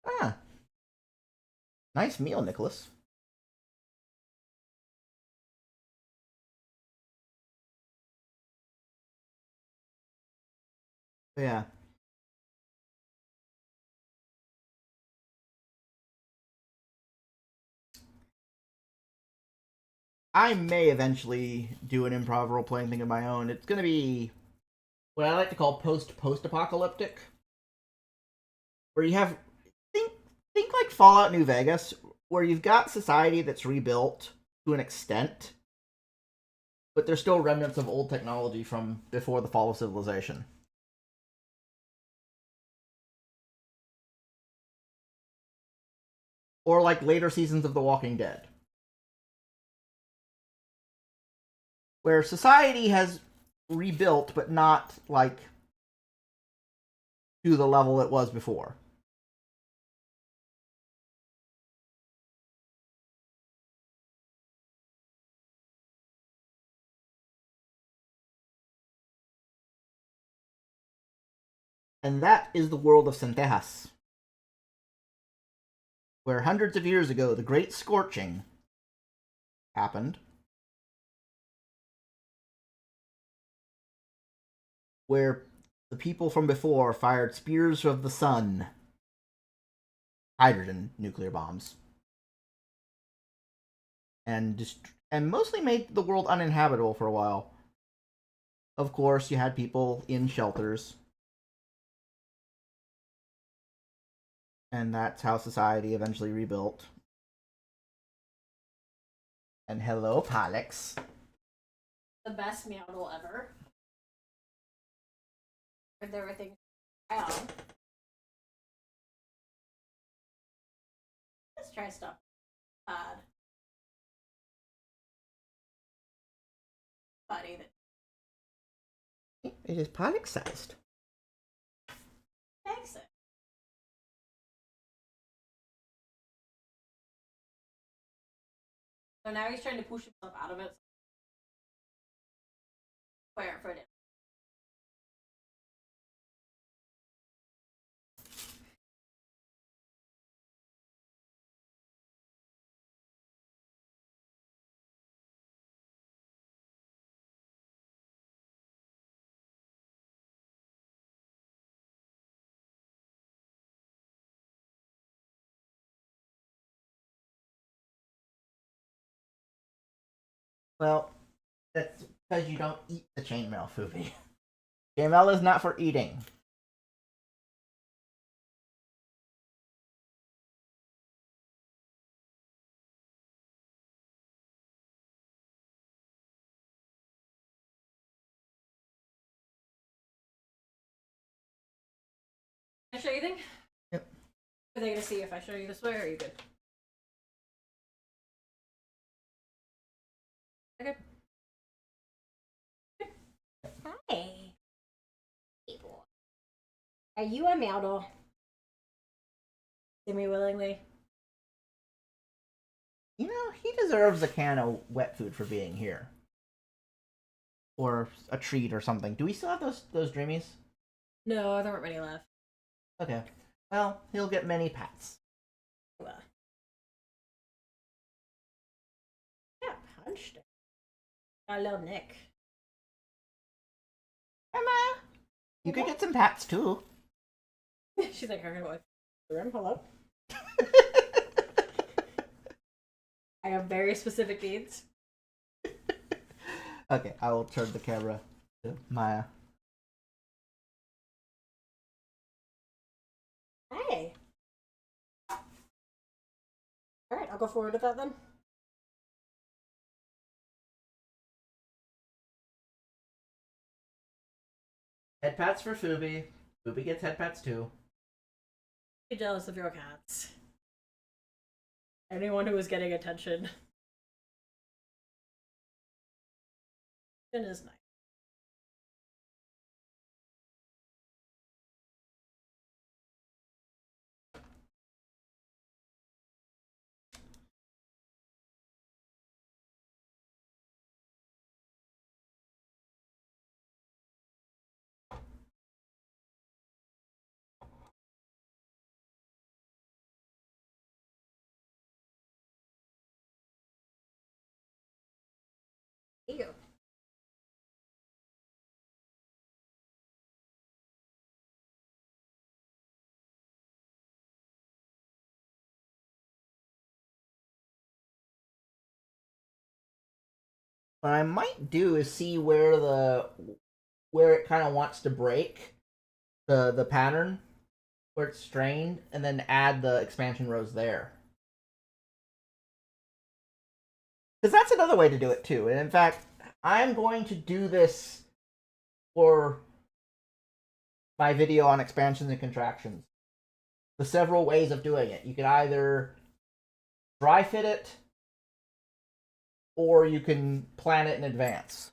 Speaker 1: Ah, nice meal, Nicholas. Yeah. I may eventually do an improv role playing thing of my own. It's going to be what I like to call post apocalyptic, where you have think like Fallout New Vegas, where you've got society that's rebuilt to an extent, but there's still remnants of old technology from before the fall of civilization. Or like later seasons of The Walking Dead, where society has rebuilt, but not like to the level it was before. And that is the world of Centejas, where hundreds of years ago the Great Scorching happened, where the people from before fired spears of the sun, hydrogen nuclear bombs, and mostly made the world uninhabitable for a while. Of course, you had people in shelters, and that's how society eventually rebuilt. And hello, Pollux.
Speaker 2: The best Meowdle ever. With everything on. Let's try stuff. Buddy that
Speaker 1: It is Pollux sized.
Speaker 2: makes it. So now he's trying to push himself out of it. Where for it?
Speaker 1: Well, that's because you don't eat the chainmail, Fubi. Chainmail is not for eating.
Speaker 2: Can I show you anything?
Speaker 1: Yep.
Speaker 2: Are they gonna see if I show you this way or are you good? Okay. Hi. Hey boy. Are you a Meowdle? See me willingly.
Speaker 1: You know, he deserves a can of wet food for being here. Or a treat or something. Do we still have those dreamies?
Speaker 2: No, there aren't many left.
Speaker 1: Okay. Well, he'll get many pats.
Speaker 2: Well. Yeah, punched her. Got a little nick.
Speaker 1: Emma! You could get some pats too.
Speaker 2: She's like, I'm gonna go to the room. Hello? I have very specific needs.
Speaker 1: Okay, I will turn the camera to Maya.
Speaker 2: Hey. Alright, I'll go forward with that then.
Speaker 1: Head pats for Fubi. Fubi gets head pats too.
Speaker 2: Be jealous of your cats. Anyone who is getting attention. It is nice. Ew.
Speaker 1: what I might do is see where it kind of wants to break the pattern where it's strained, and then add the expansion rows there. Because that's another way to do it too. And in fact, I'm going to do this for my video on expansions and contractions. The several ways of doing it. You can either dry fit it, or you can plan it in advance.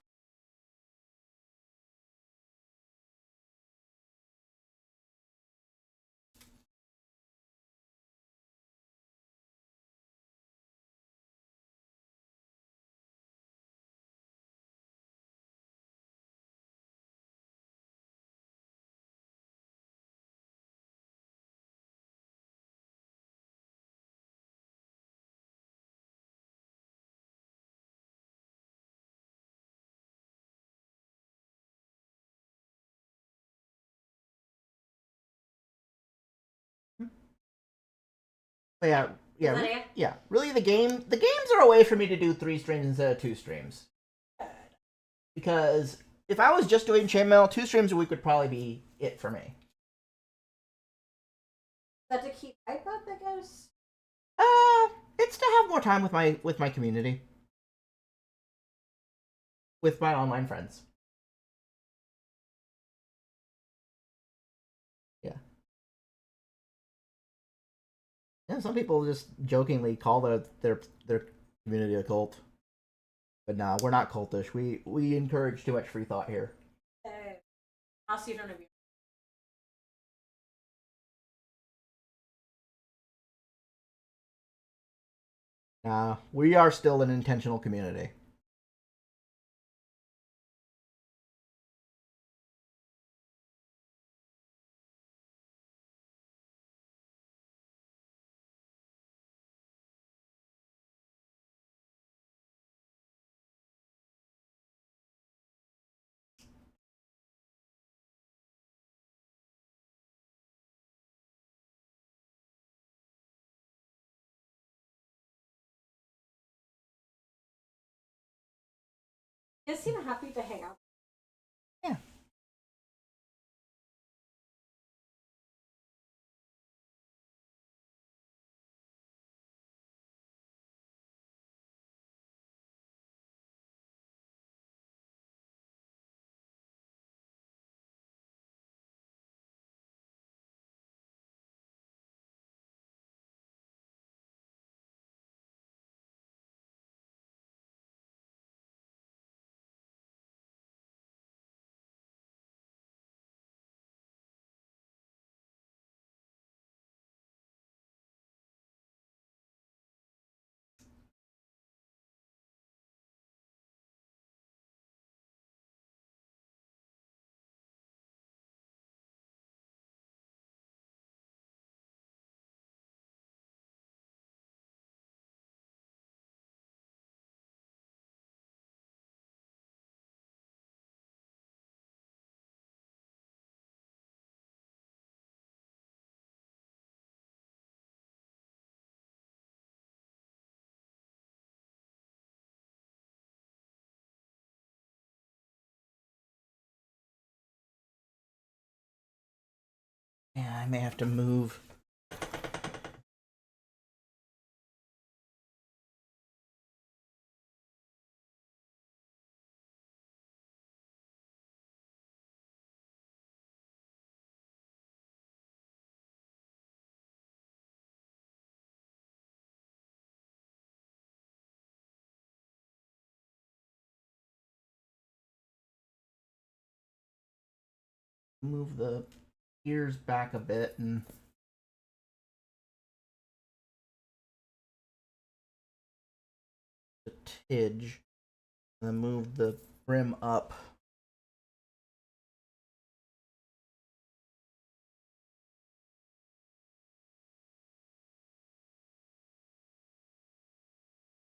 Speaker 1: Yeah, yeah. Really, the games are a way for me to do 3 streams instead of 2 streams. Because if I was just doing Chainmail, 2 streams a week would probably be it for me. Is
Speaker 2: that to keep hype up, I guess?
Speaker 1: It's to have more time with my community, with my online friends. Yeah. Yeah, some people just jokingly call their community a cult. But no, we're not cultish. We encourage too much free thought here.
Speaker 2: I'll see none of you.
Speaker 1: Nah, we are still an intentional community.
Speaker 2: You guys seem happy to hang out.
Speaker 1: Yeah. Yeah, I may have to move. Move the ears back a bit and the tidge, and then move the brim up.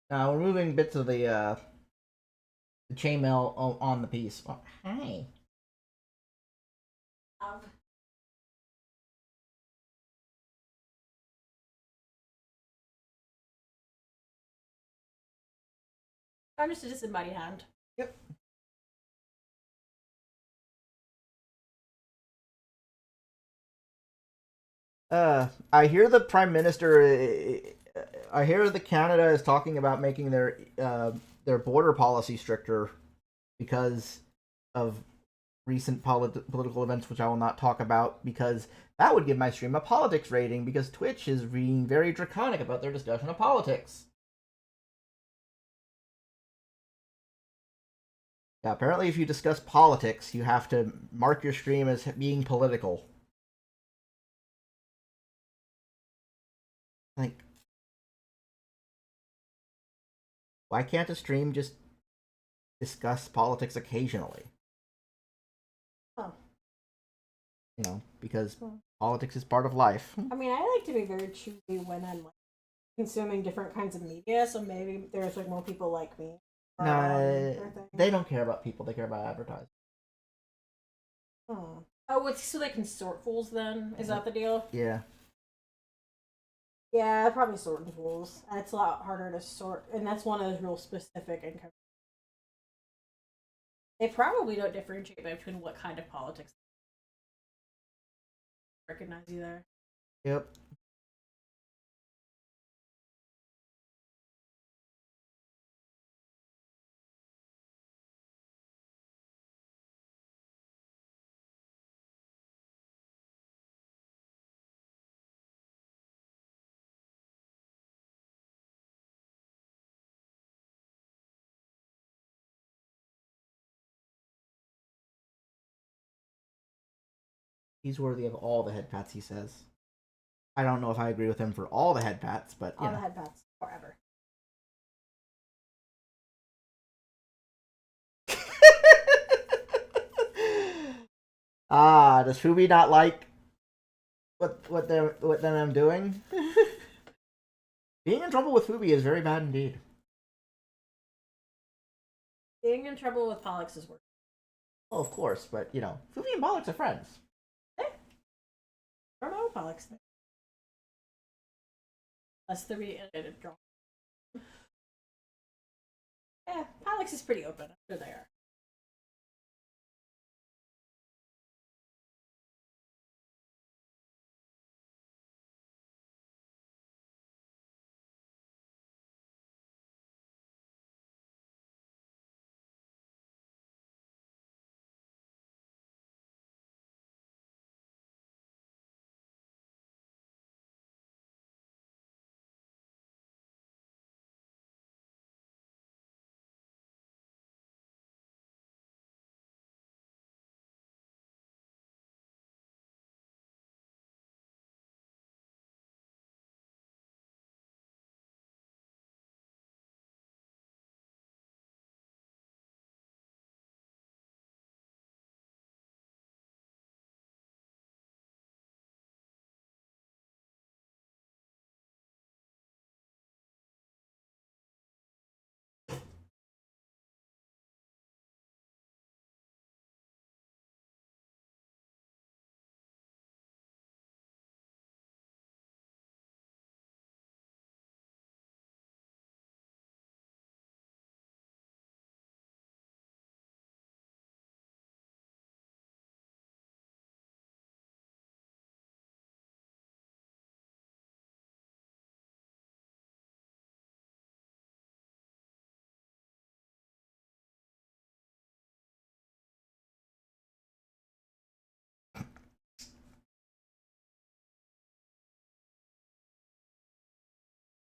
Speaker 1: Now we're moving bits of the chainmail on the piece. Oh, hi.
Speaker 2: I'm just a disembodied hand.
Speaker 1: Yep. I hear the Prime Minister. I hear the Canada is talking about making their border policy stricter because of recent political events, which I will not talk about, because that would give my stream a politics rating, because Twitch is being very draconic about their discussion of politics. Yeah, apparently, if you discuss politics, you have to mark your stream as being political. Like, why can't a stream just discuss politics occasionally?
Speaker 2: Oh.
Speaker 1: You know, because politics is part of life.
Speaker 2: I mean, I like to be very choosy when I'm like consuming different kinds of media, so maybe there's like more people like me.
Speaker 1: No, they don't care about people. They care about advertising.
Speaker 2: Oh, it's so they can sort fools then? Is that the deal?
Speaker 1: Yeah.
Speaker 2: Yeah, probably sorting fools. It's a lot harder to sort, and that's one of those real specific and they probably don't differentiate between what kind of politics recognize you there.
Speaker 1: Yep. He's worthy of all the head pats, he says. I don't know if I agree with him for all the head pats, but
Speaker 2: all the head pats forever.
Speaker 1: Does Fubi not like what I'm doing? Being in trouble with Fubi is very bad indeed.
Speaker 2: Being in trouble with Pollux is worse.
Speaker 1: Oh, of course, but you know, Fubi and Pollux are friends.
Speaker 2: I don't know Pollux. Unless they're being drawn. Yeah, Pollux is pretty open. I'm sure they are.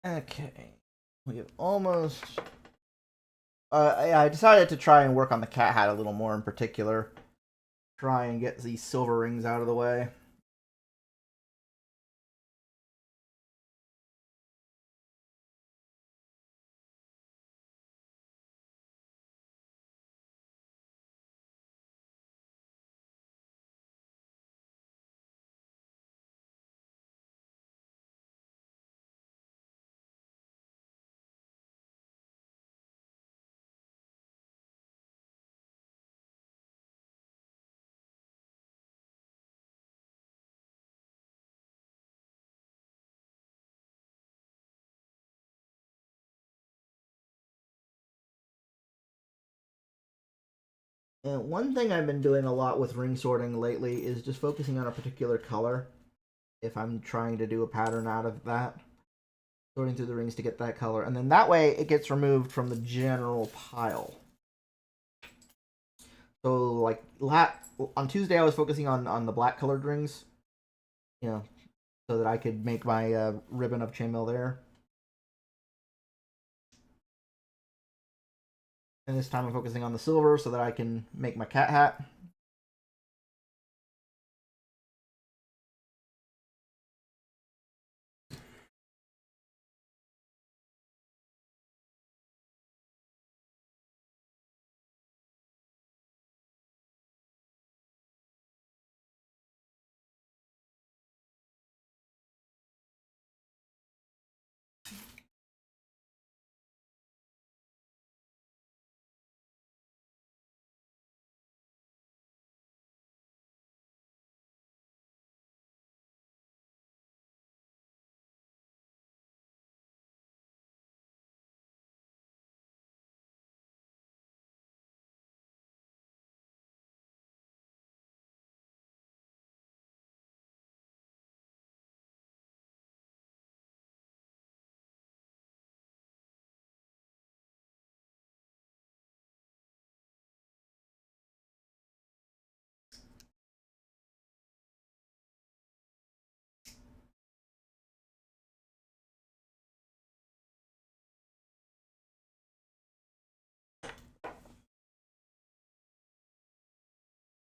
Speaker 1: Okay, we have almost. I decided to try and work on the cat hat a little more in particular. Try and get these silver rings out of the way. And one thing I've been doing a lot with ring sorting lately is just focusing on a particular color. If I'm trying to do a pattern out of that, sorting through the rings to get that color, and then that way it gets removed from the general pile. So like on Tuesday, I was focusing on the black colored rings, you know, so that I could make my ribbon of chainmail there. And this time I'm focusing on the silver so that I can make my cat hat.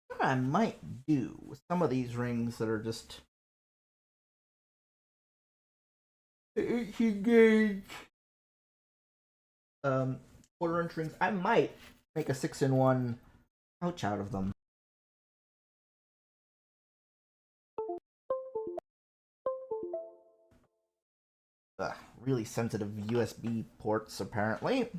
Speaker 1: What I might do with some of these rings that are just 18 gauge quarter-inch rings, I might make a 6-in-1 pouch out of them. Really sensitive USB ports, apparently.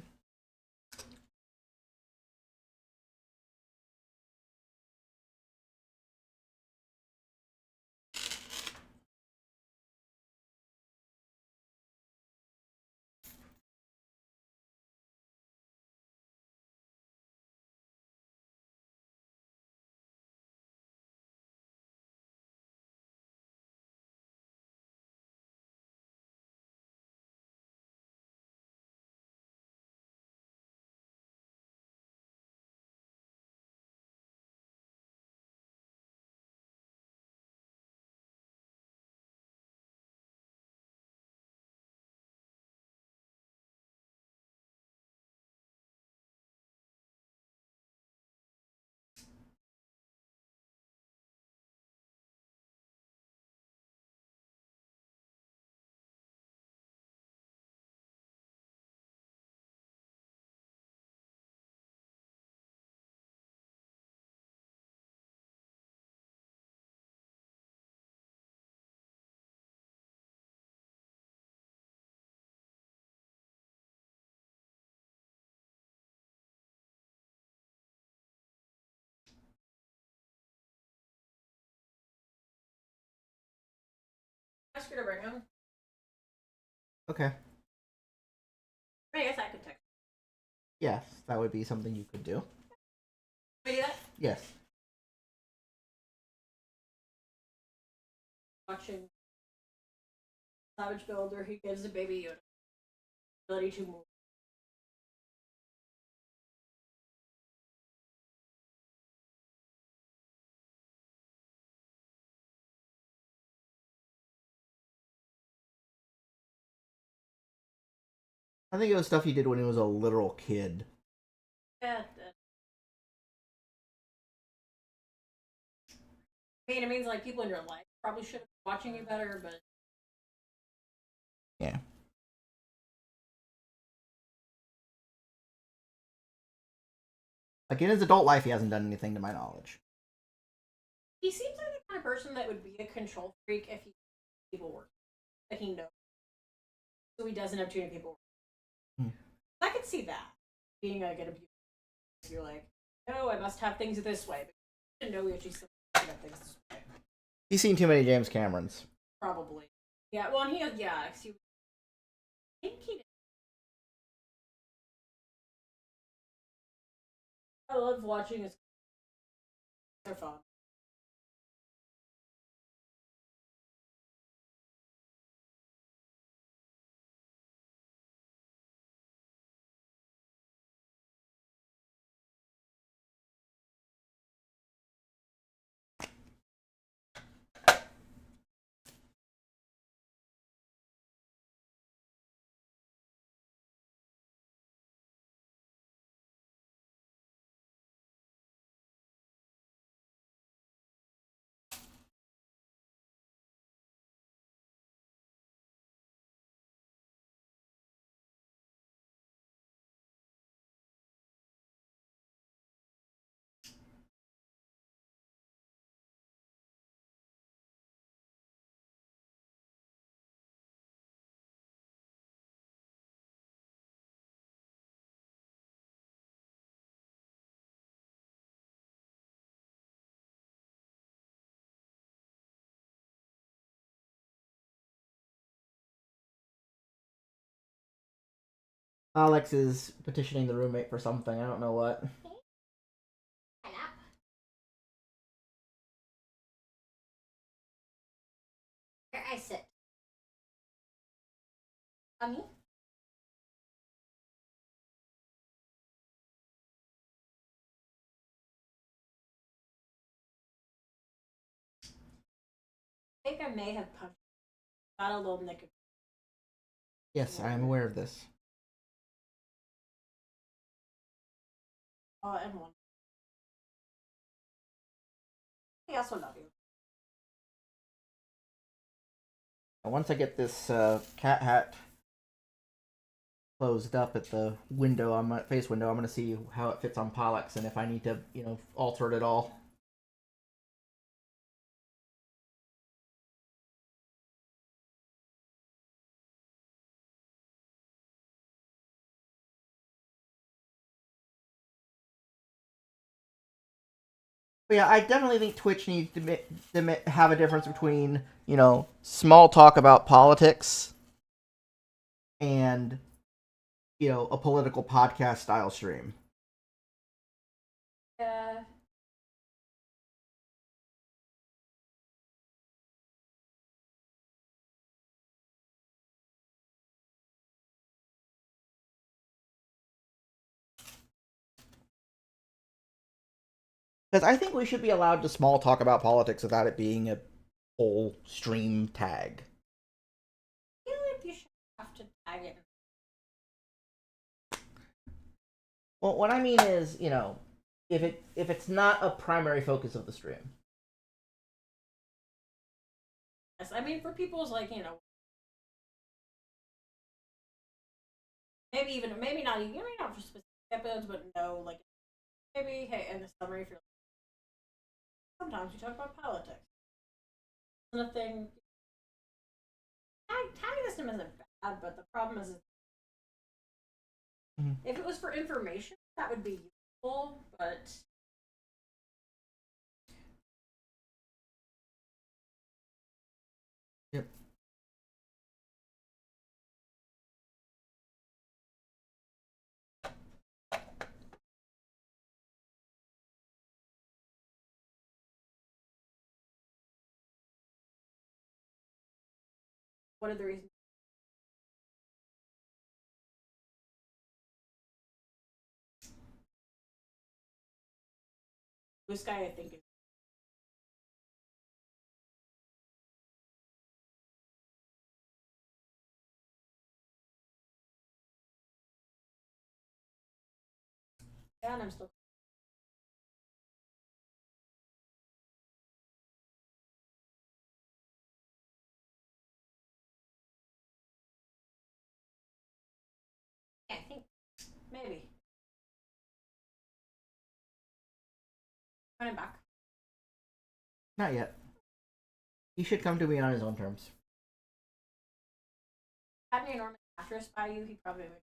Speaker 2: Ask her to bring him.
Speaker 1: Okay.
Speaker 2: I guess I could text.
Speaker 1: Yes, that would be something you could do.
Speaker 2: Can we do that?
Speaker 1: Yes.
Speaker 2: Watching Savage Builder, he gives the baby Yoda ability to move.
Speaker 1: I think it was stuff he did when he was a literal kid.
Speaker 2: Yeah. I mean, it means like people in your life probably should be watching you better, but
Speaker 1: Yeah. Like in his adult life, he hasn't done anything to my knowledge.
Speaker 2: he seems like the kind of person that would be a control freak if he people work. Like he knows. So he doesn't have too many people. I could see that being a good abuser. You're like, no, I must have things this way. But you know we actually still have things this way.
Speaker 1: He's seen too many James Camerons.
Speaker 2: Probably. Yeah. Well, and he yeah. I think he. I love watching his They're fun.
Speaker 1: Alex is petitioning the roommate for something. I don't know what.
Speaker 2: Where I sit. Me? I think I may have punched. Got a little nick.
Speaker 1: Yes, I am aware of this.
Speaker 2: And one. I also love you.
Speaker 1: Once I get this cat hat closed up at the window on my face window, I'm gonna see how it fits on Pollux and if I need to, alter it at all. But yeah, I definitely think Twitch needs to have a difference between, small talk about politics and, a political podcast style stream.
Speaker 2: Yeah.
Speaker 1: Because I think we should be allowed to small talk about politics without it being a whole stream tag.
Speaker 2: I feel like you should have to tag it.
Speaker 1: Well, what I mean is, if it's not a primary focus of the stream.
Speaker 2: Yes, I mean for people's maybe not even maybe not for specific episodes, but no maybe hey in the summary if you're sometimes we talk about politics. Nothing. Tagging system isn't bad, but the problem is if it was for information, that would be useful, but
Speaker 1: Yep.
Speaker 2: what are the reasons? This guy, I think, is yeah, and I'm still. Yeah, I think maybe. Running back.
Speaker 1: Not yet. He should come to me on his own terms.
Speaker 2: Had an enormous mattress by you, he probably would.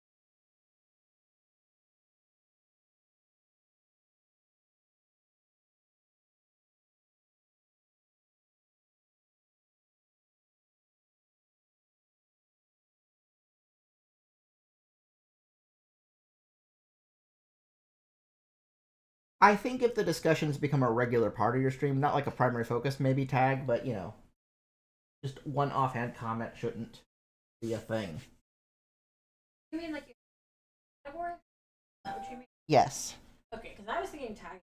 Speaker 1: I think if the discussions become a regular part of your stream, not like a primary focus, maybe tag, but just one offhand comment shouldn't be a thing.
Speaker 2: You mean like your category? Is that what you mean?
Speaker 1: Yes.
Speaker 2: Okay, because I was thinking tag.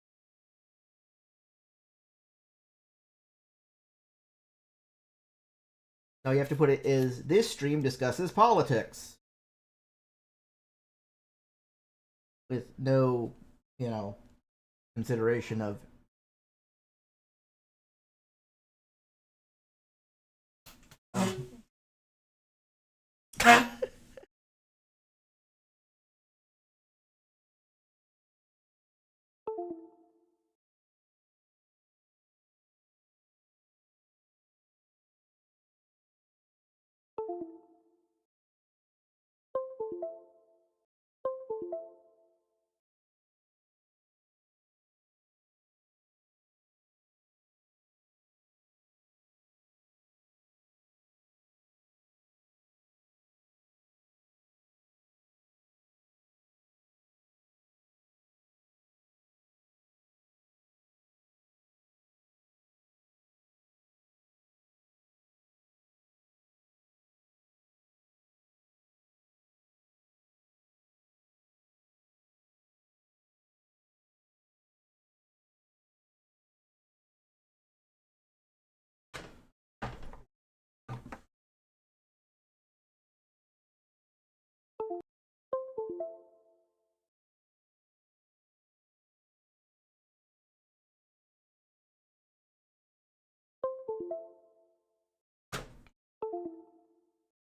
Speaker 1: No, you have to put it is this stream discusses politics. With no, consideration of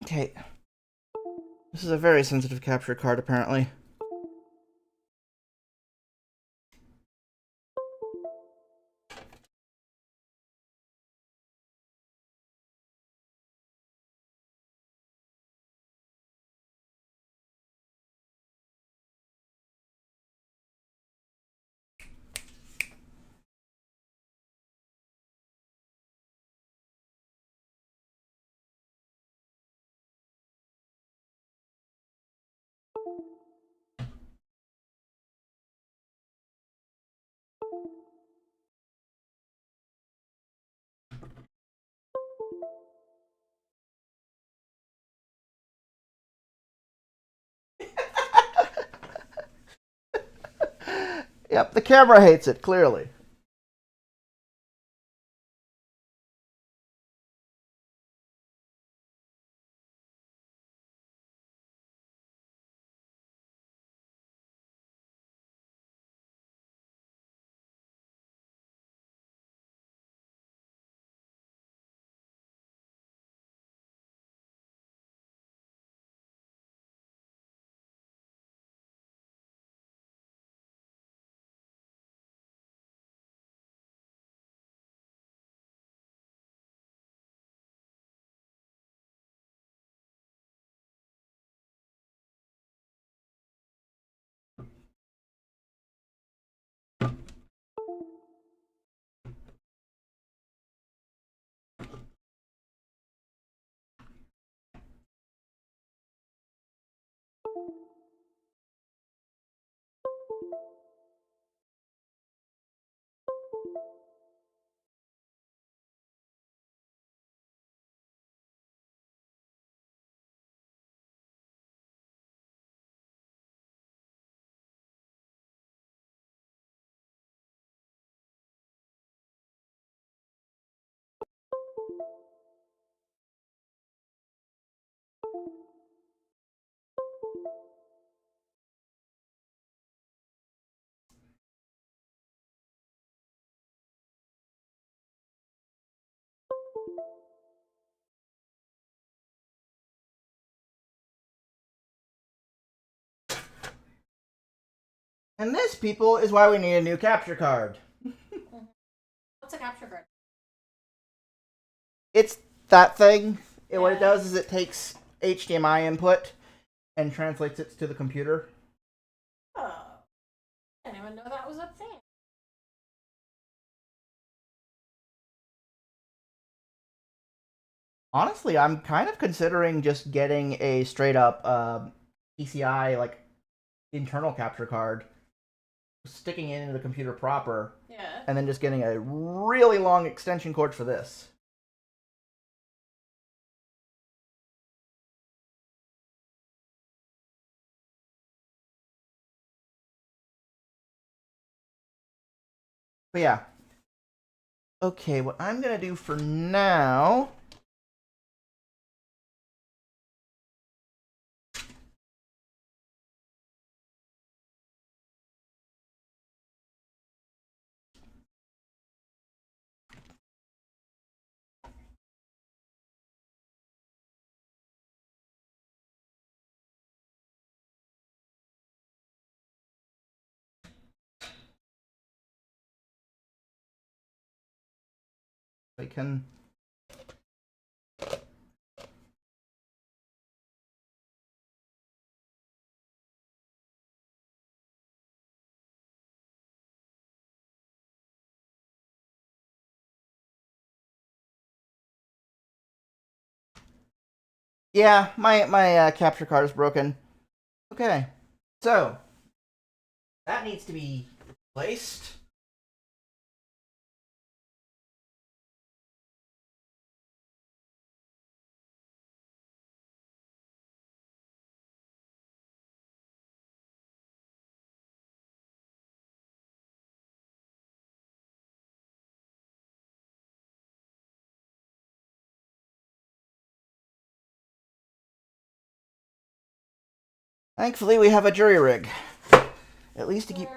Speaker 1: okay. This is a very sensitive capture card, apparently. Yep, the camera hates it, clearly. And this, people, is why we need a new capture card.
Speaker 2: What's a capture card?
Speaker 1: It's that thing. What it does is it takes HDMI input and translates it to the computer.
Speaker 2: Oh. I didn't even know that was a thing.
Speaker 1: Honestly, I'm kind of considering just getting a straight up PCI, like, internal capture card. sticking it into the computer proper.
Speaker 2: Yeah.
Speaker 1: And then just getting a really long extension cord for this. But yeah. Okay, what I'm gonna do for now. I can. Yeah, my capture card is broken. Okay, so that needs to be replaced. Thankfully, we have a jury rig. At least to keep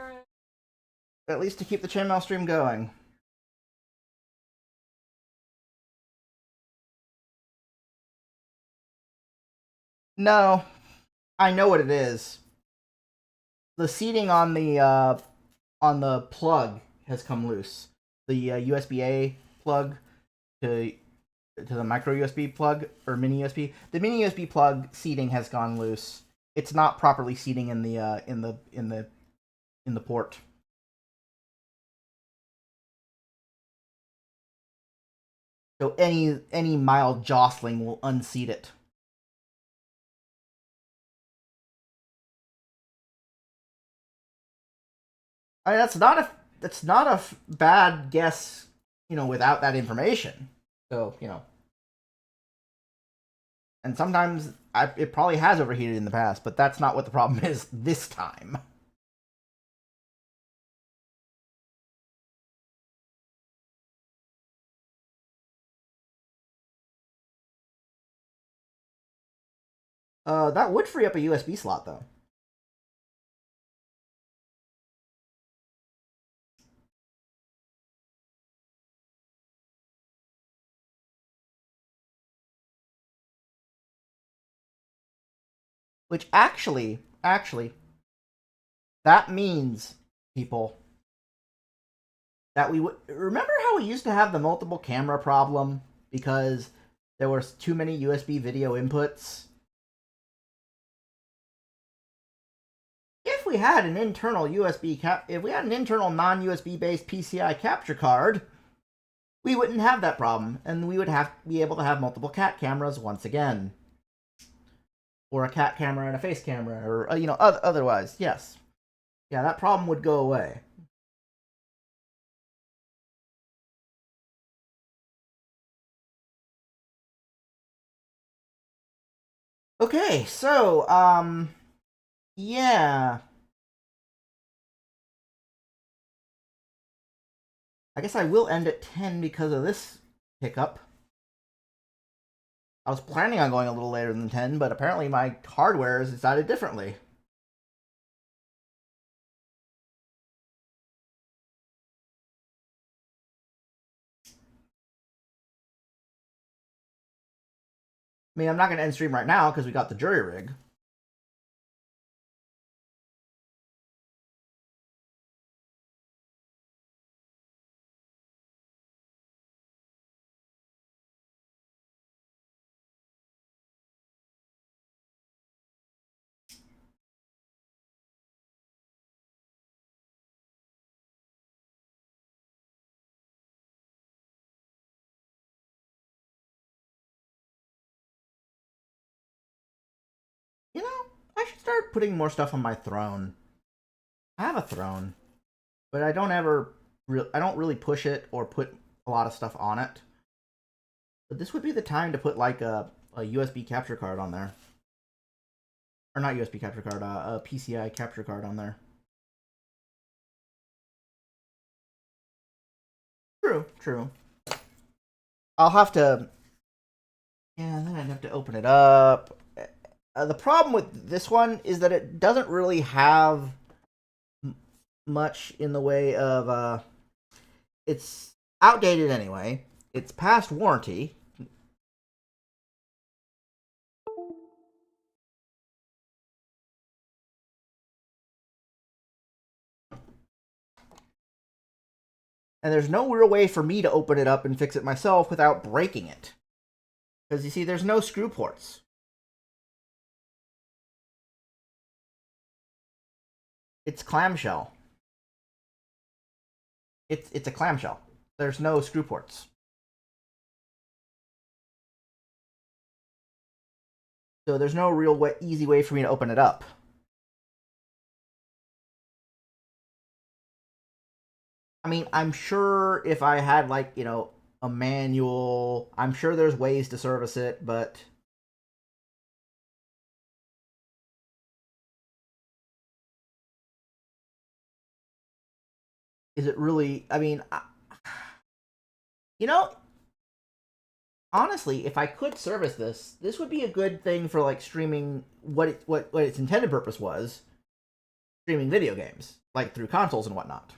Speaker 1: the Chainmail stream going. No, I know what it is. The seating on the plug has come loose. The USB-A plug to the micro USB plug or mini USB. The mini USB plug seating has gone loose. It's not properly seating in the port. So any mild jostling will unseat it. I mean, that's not a bad guess, without that information. So, and sometimes it probably has overheated in the past, but that's not what the problem is this time. That would free up a USB slot, though. Which actually, that means, people, that we would remember how we used to have the multiple camera problem because there were too many USB video inputs. If we had an internal if we had an internal non-USB based PCI capture card, we wouldn't have that problem, and we would be able to have multiple cat cameras once again, or a cat camera and a face camera, or otherwise, yes, yeah, that problem would go away. Okay, so yeah. I guess I will end at 10 because of this hiccup. I was planning on going a little later than 10, but apparently my hardware has decided differently. I mean, I'm not going to end stream right now because we got the jury rig. I should start putting more stuff on my throne. I have a throne. but I don't really push it or put a lot of stuff on it. But this would be the time to put like a USB capture card on there, or not USB capture card, a PCI capture card on there. True, true. I'll have to. Yeah, then I'd have to open it up. The problem with this one is that it doesn't really have much in the way of. It's outdated anyway. It's past warranty. And there's no real way for me to open it up and fix it myself without breaking it. Because you see, there's no screw ports. It's clamshell. It's a clamshell. There's no screw ports. So there's no real easy way for me to open it up. I mean, I'm sure if I had like, a manual, I'm sure there's ways to service it, but is it really, I mean, you know, honestly, if I could service this would be a good thing for like streaming what its intended purpose was, streaming video games, like through consoles and whatnot.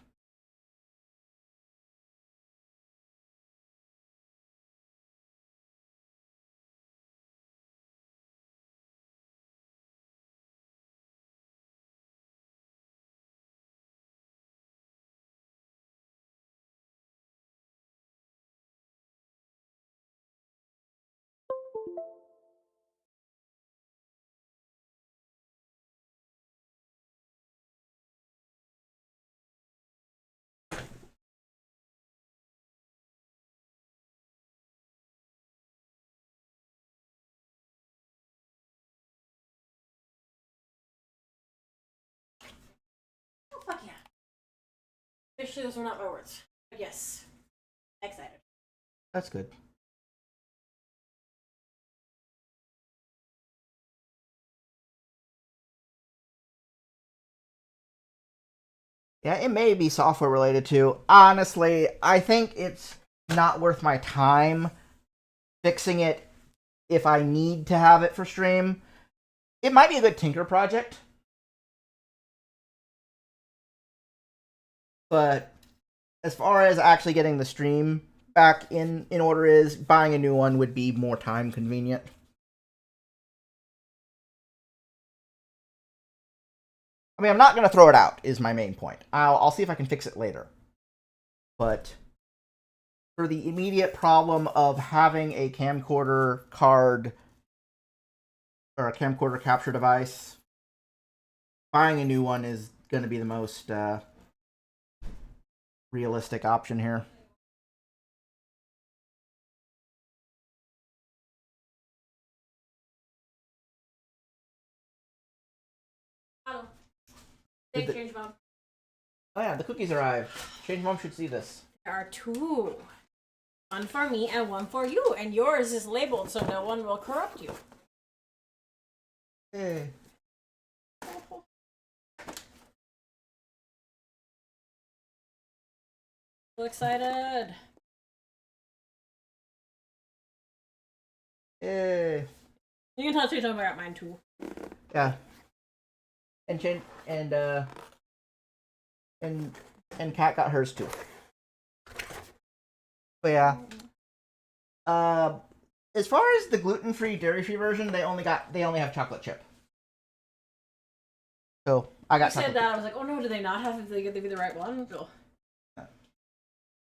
Speaker 2: Oh, fuck yeah. Officially, those were not my words. But yes. Excited.
Speaker 1: That's good. Yeah, it may be software related too. Honestly, I think it's not worth my time fixing it if I need to have it for stream. It might be a good tinker project, but as far as actually getting the stream back in order, is buying a new one would be more time convenient. I mean, I'm not going to throw it out, is my main point. I'll see if I can fix it later. But for the immediate problem of having a camcorder card or a camcorder capture device, buying a new one is going to be the most realistic option here.
Speaker 2: Hello. Thank Change Mom.
Speaker 1: Oh yeah, the cookies arrived. Change Mom should see this.
Speaker 2: There are two. One for me and one for you. And yours is labeled so no one will corrupt you.
Speaker 1: Hey.
Speaker 2: So excited.
Speaker 1: Hey.
Speaker 2: You can tell Change Mom I got mine too.
Speaker 1: Yeah. And Kat got hers too. But yeah. As far as the gluten-free, dairy-free version, they only have chocolate chip. So I got.
Speaker 2: You said that, I was like, oh no, do they not have? They be the right one? No.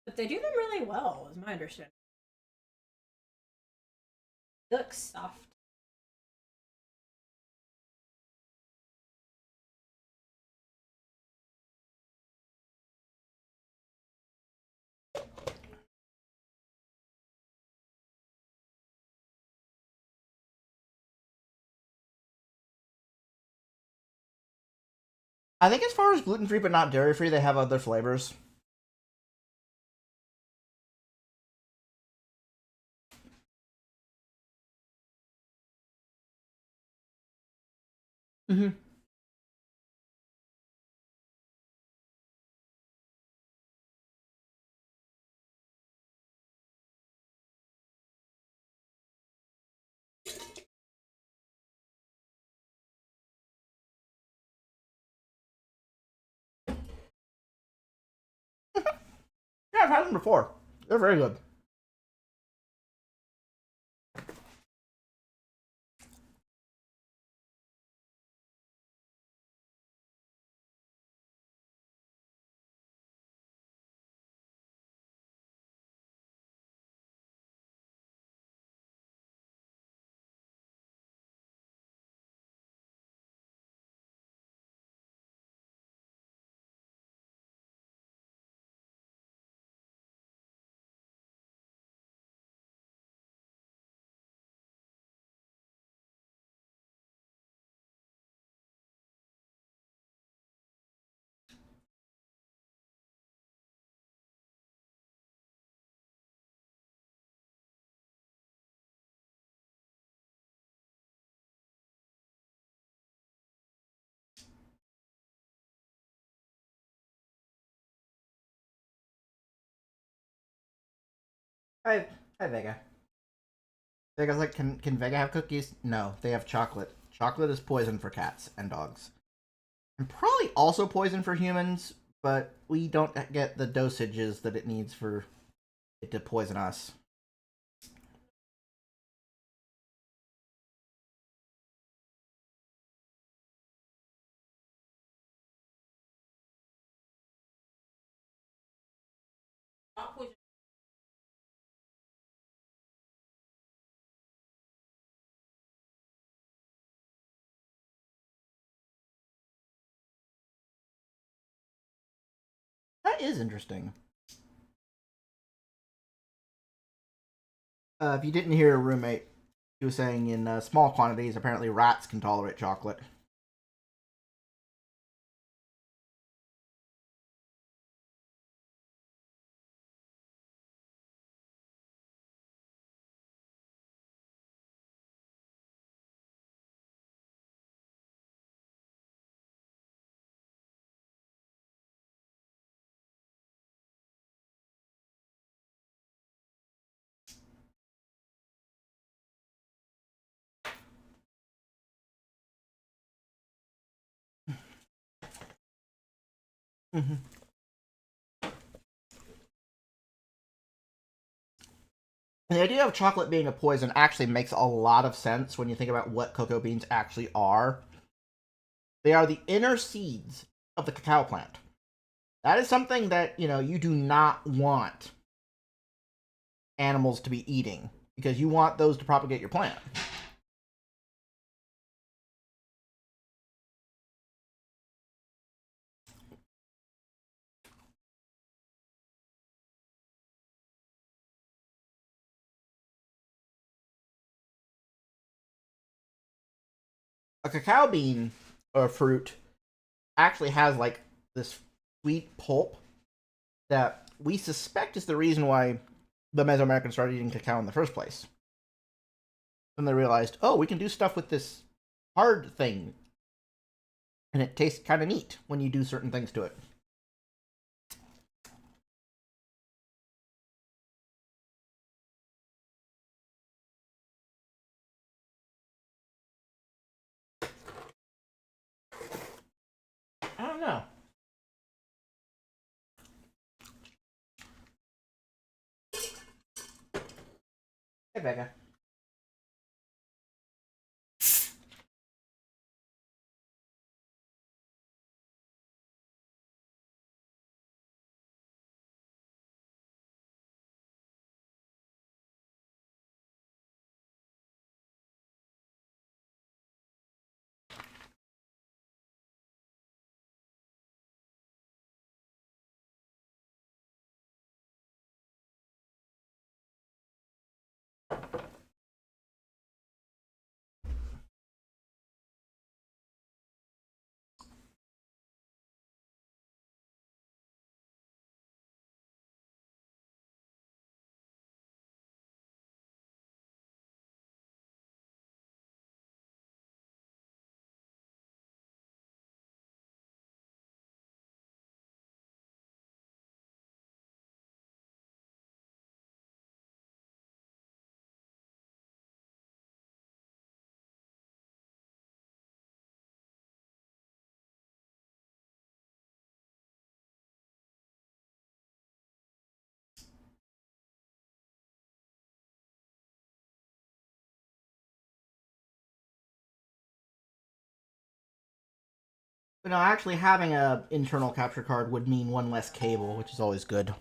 Speaker 2: But they do them really well, is my understanding. They look soft.
Speaker 1: I think as far as gluten-free but not dairy-free, they have other flavors. Mm-hmm. Yeah, I've had them before. They're very good. Hi, hi, Vega. Vega's like, can Vega have cookies? No, they have chocolate. Chocolate is poison for cats and dogs. And probably also poison for humans, but we don't get the dosages that it needs for it to poison us. That is interesting. If you didn't hear a roommate, he was saying in small quantities, apparently rats can tolerate chocolate. Mm-hmm. And the idea of chocolate being a poison actually makes a lot of sense when you think about what cocoa beans actually are. They are the inner seeds of the cacao plant. That is something that, you do not want animals to be eating because you want those to propagate your plant. A cacao bean or fruit actually has like this sweet pulp that we suspect is the reason why the Mesoamericans started eating cacao in the first place. Then they realized, oh, we can do stuff with this hard thing, and it tastes kind of neat when you do certain things to it. I don't know. Hey, Becca. But no, actually having a internal capture card would mean one less cable, which is always good.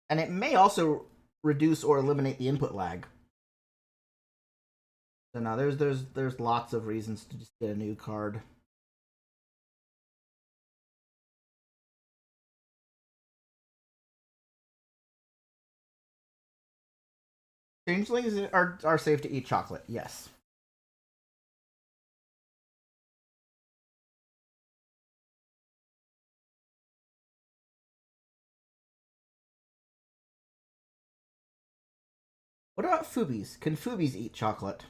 Speaker 1: And it may also reduce or eliminate the input lag. So now there's lots of reasons to just get a new card. Changelings are safe to eat chocolate, yes. What about Foobies? Can Foobies eat chocolate?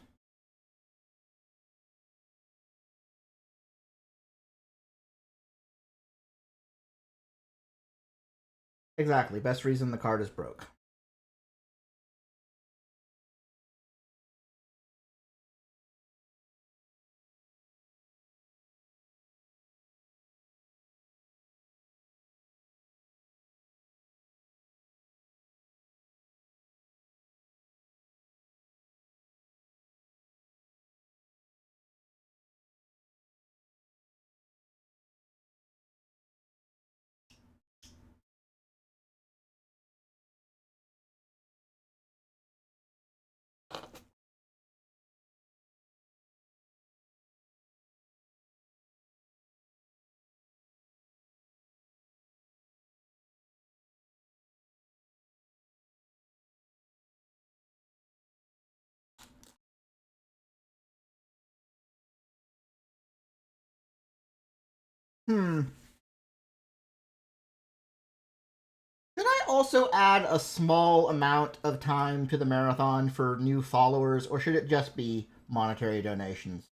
Speaker 1: Exactly. Best reason the card is broke. Hmm. Should I also add a small amount of time to the marathon for new followers, or should it just be monetary donations?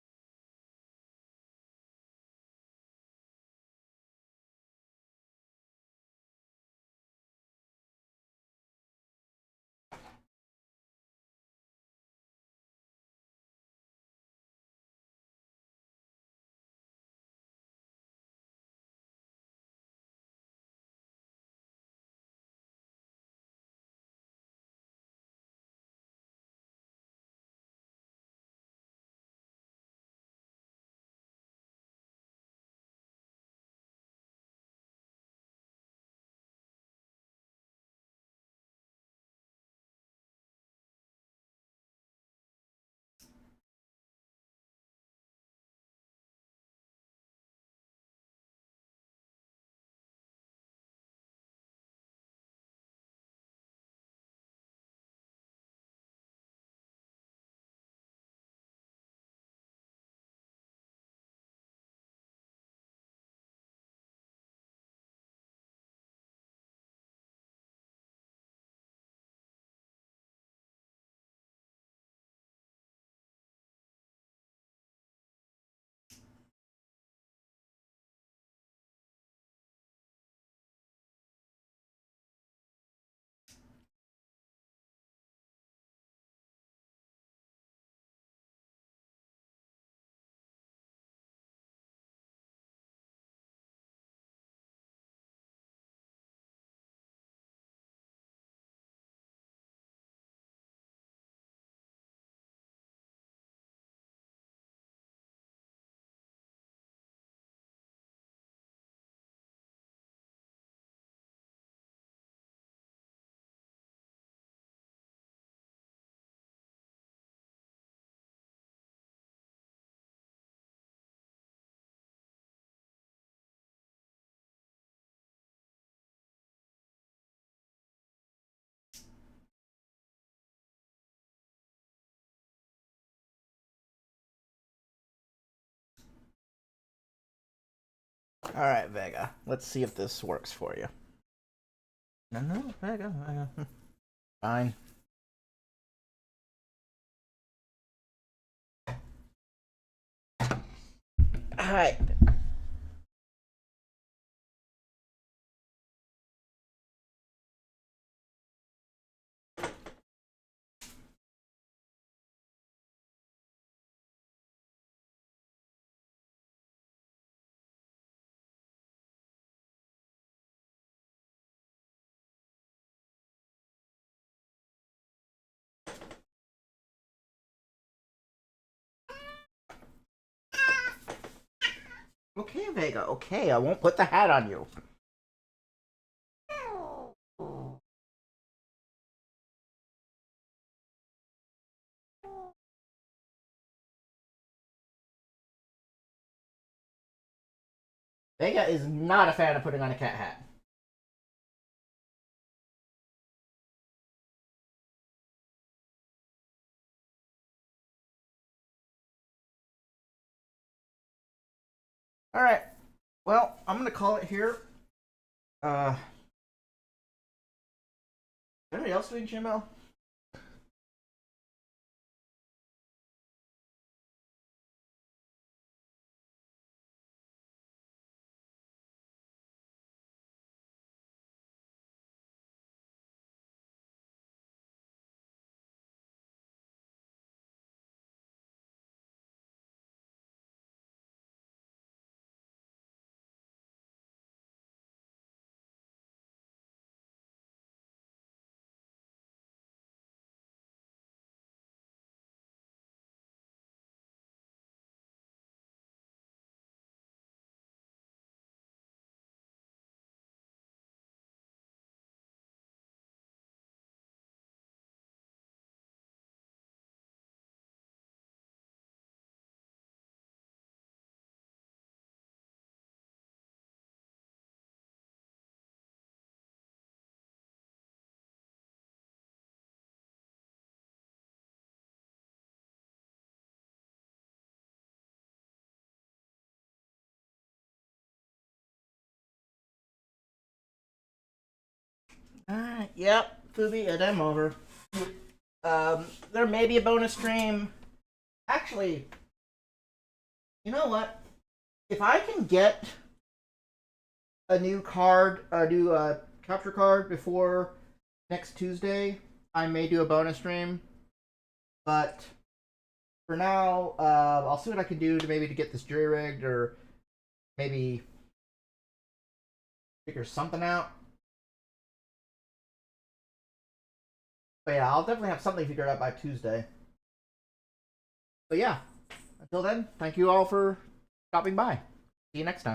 Speaker 1: All right, Vega. Let's see if this works for you. No, Vega. Fine. All right. Okay, Vega. Okay, I won't put the hat on you. Vega is not a fan of putting on a cat hat. All right. Well, I'm gonna call it here. Is anybody else doing Chainmail? Yep, Fubi, and I'm over. There may be a bonus stream. Actually, you know what? If I can get a new capture card before next Tuesday, I may do a bonus stream. But for now, I'll see what I can do to maybe to get this jury rigged or maybe figure something out. But yeah, I'll definitely have something figured out by Tuesday. But yeah, until then, thank you all for stopping by. See you next time.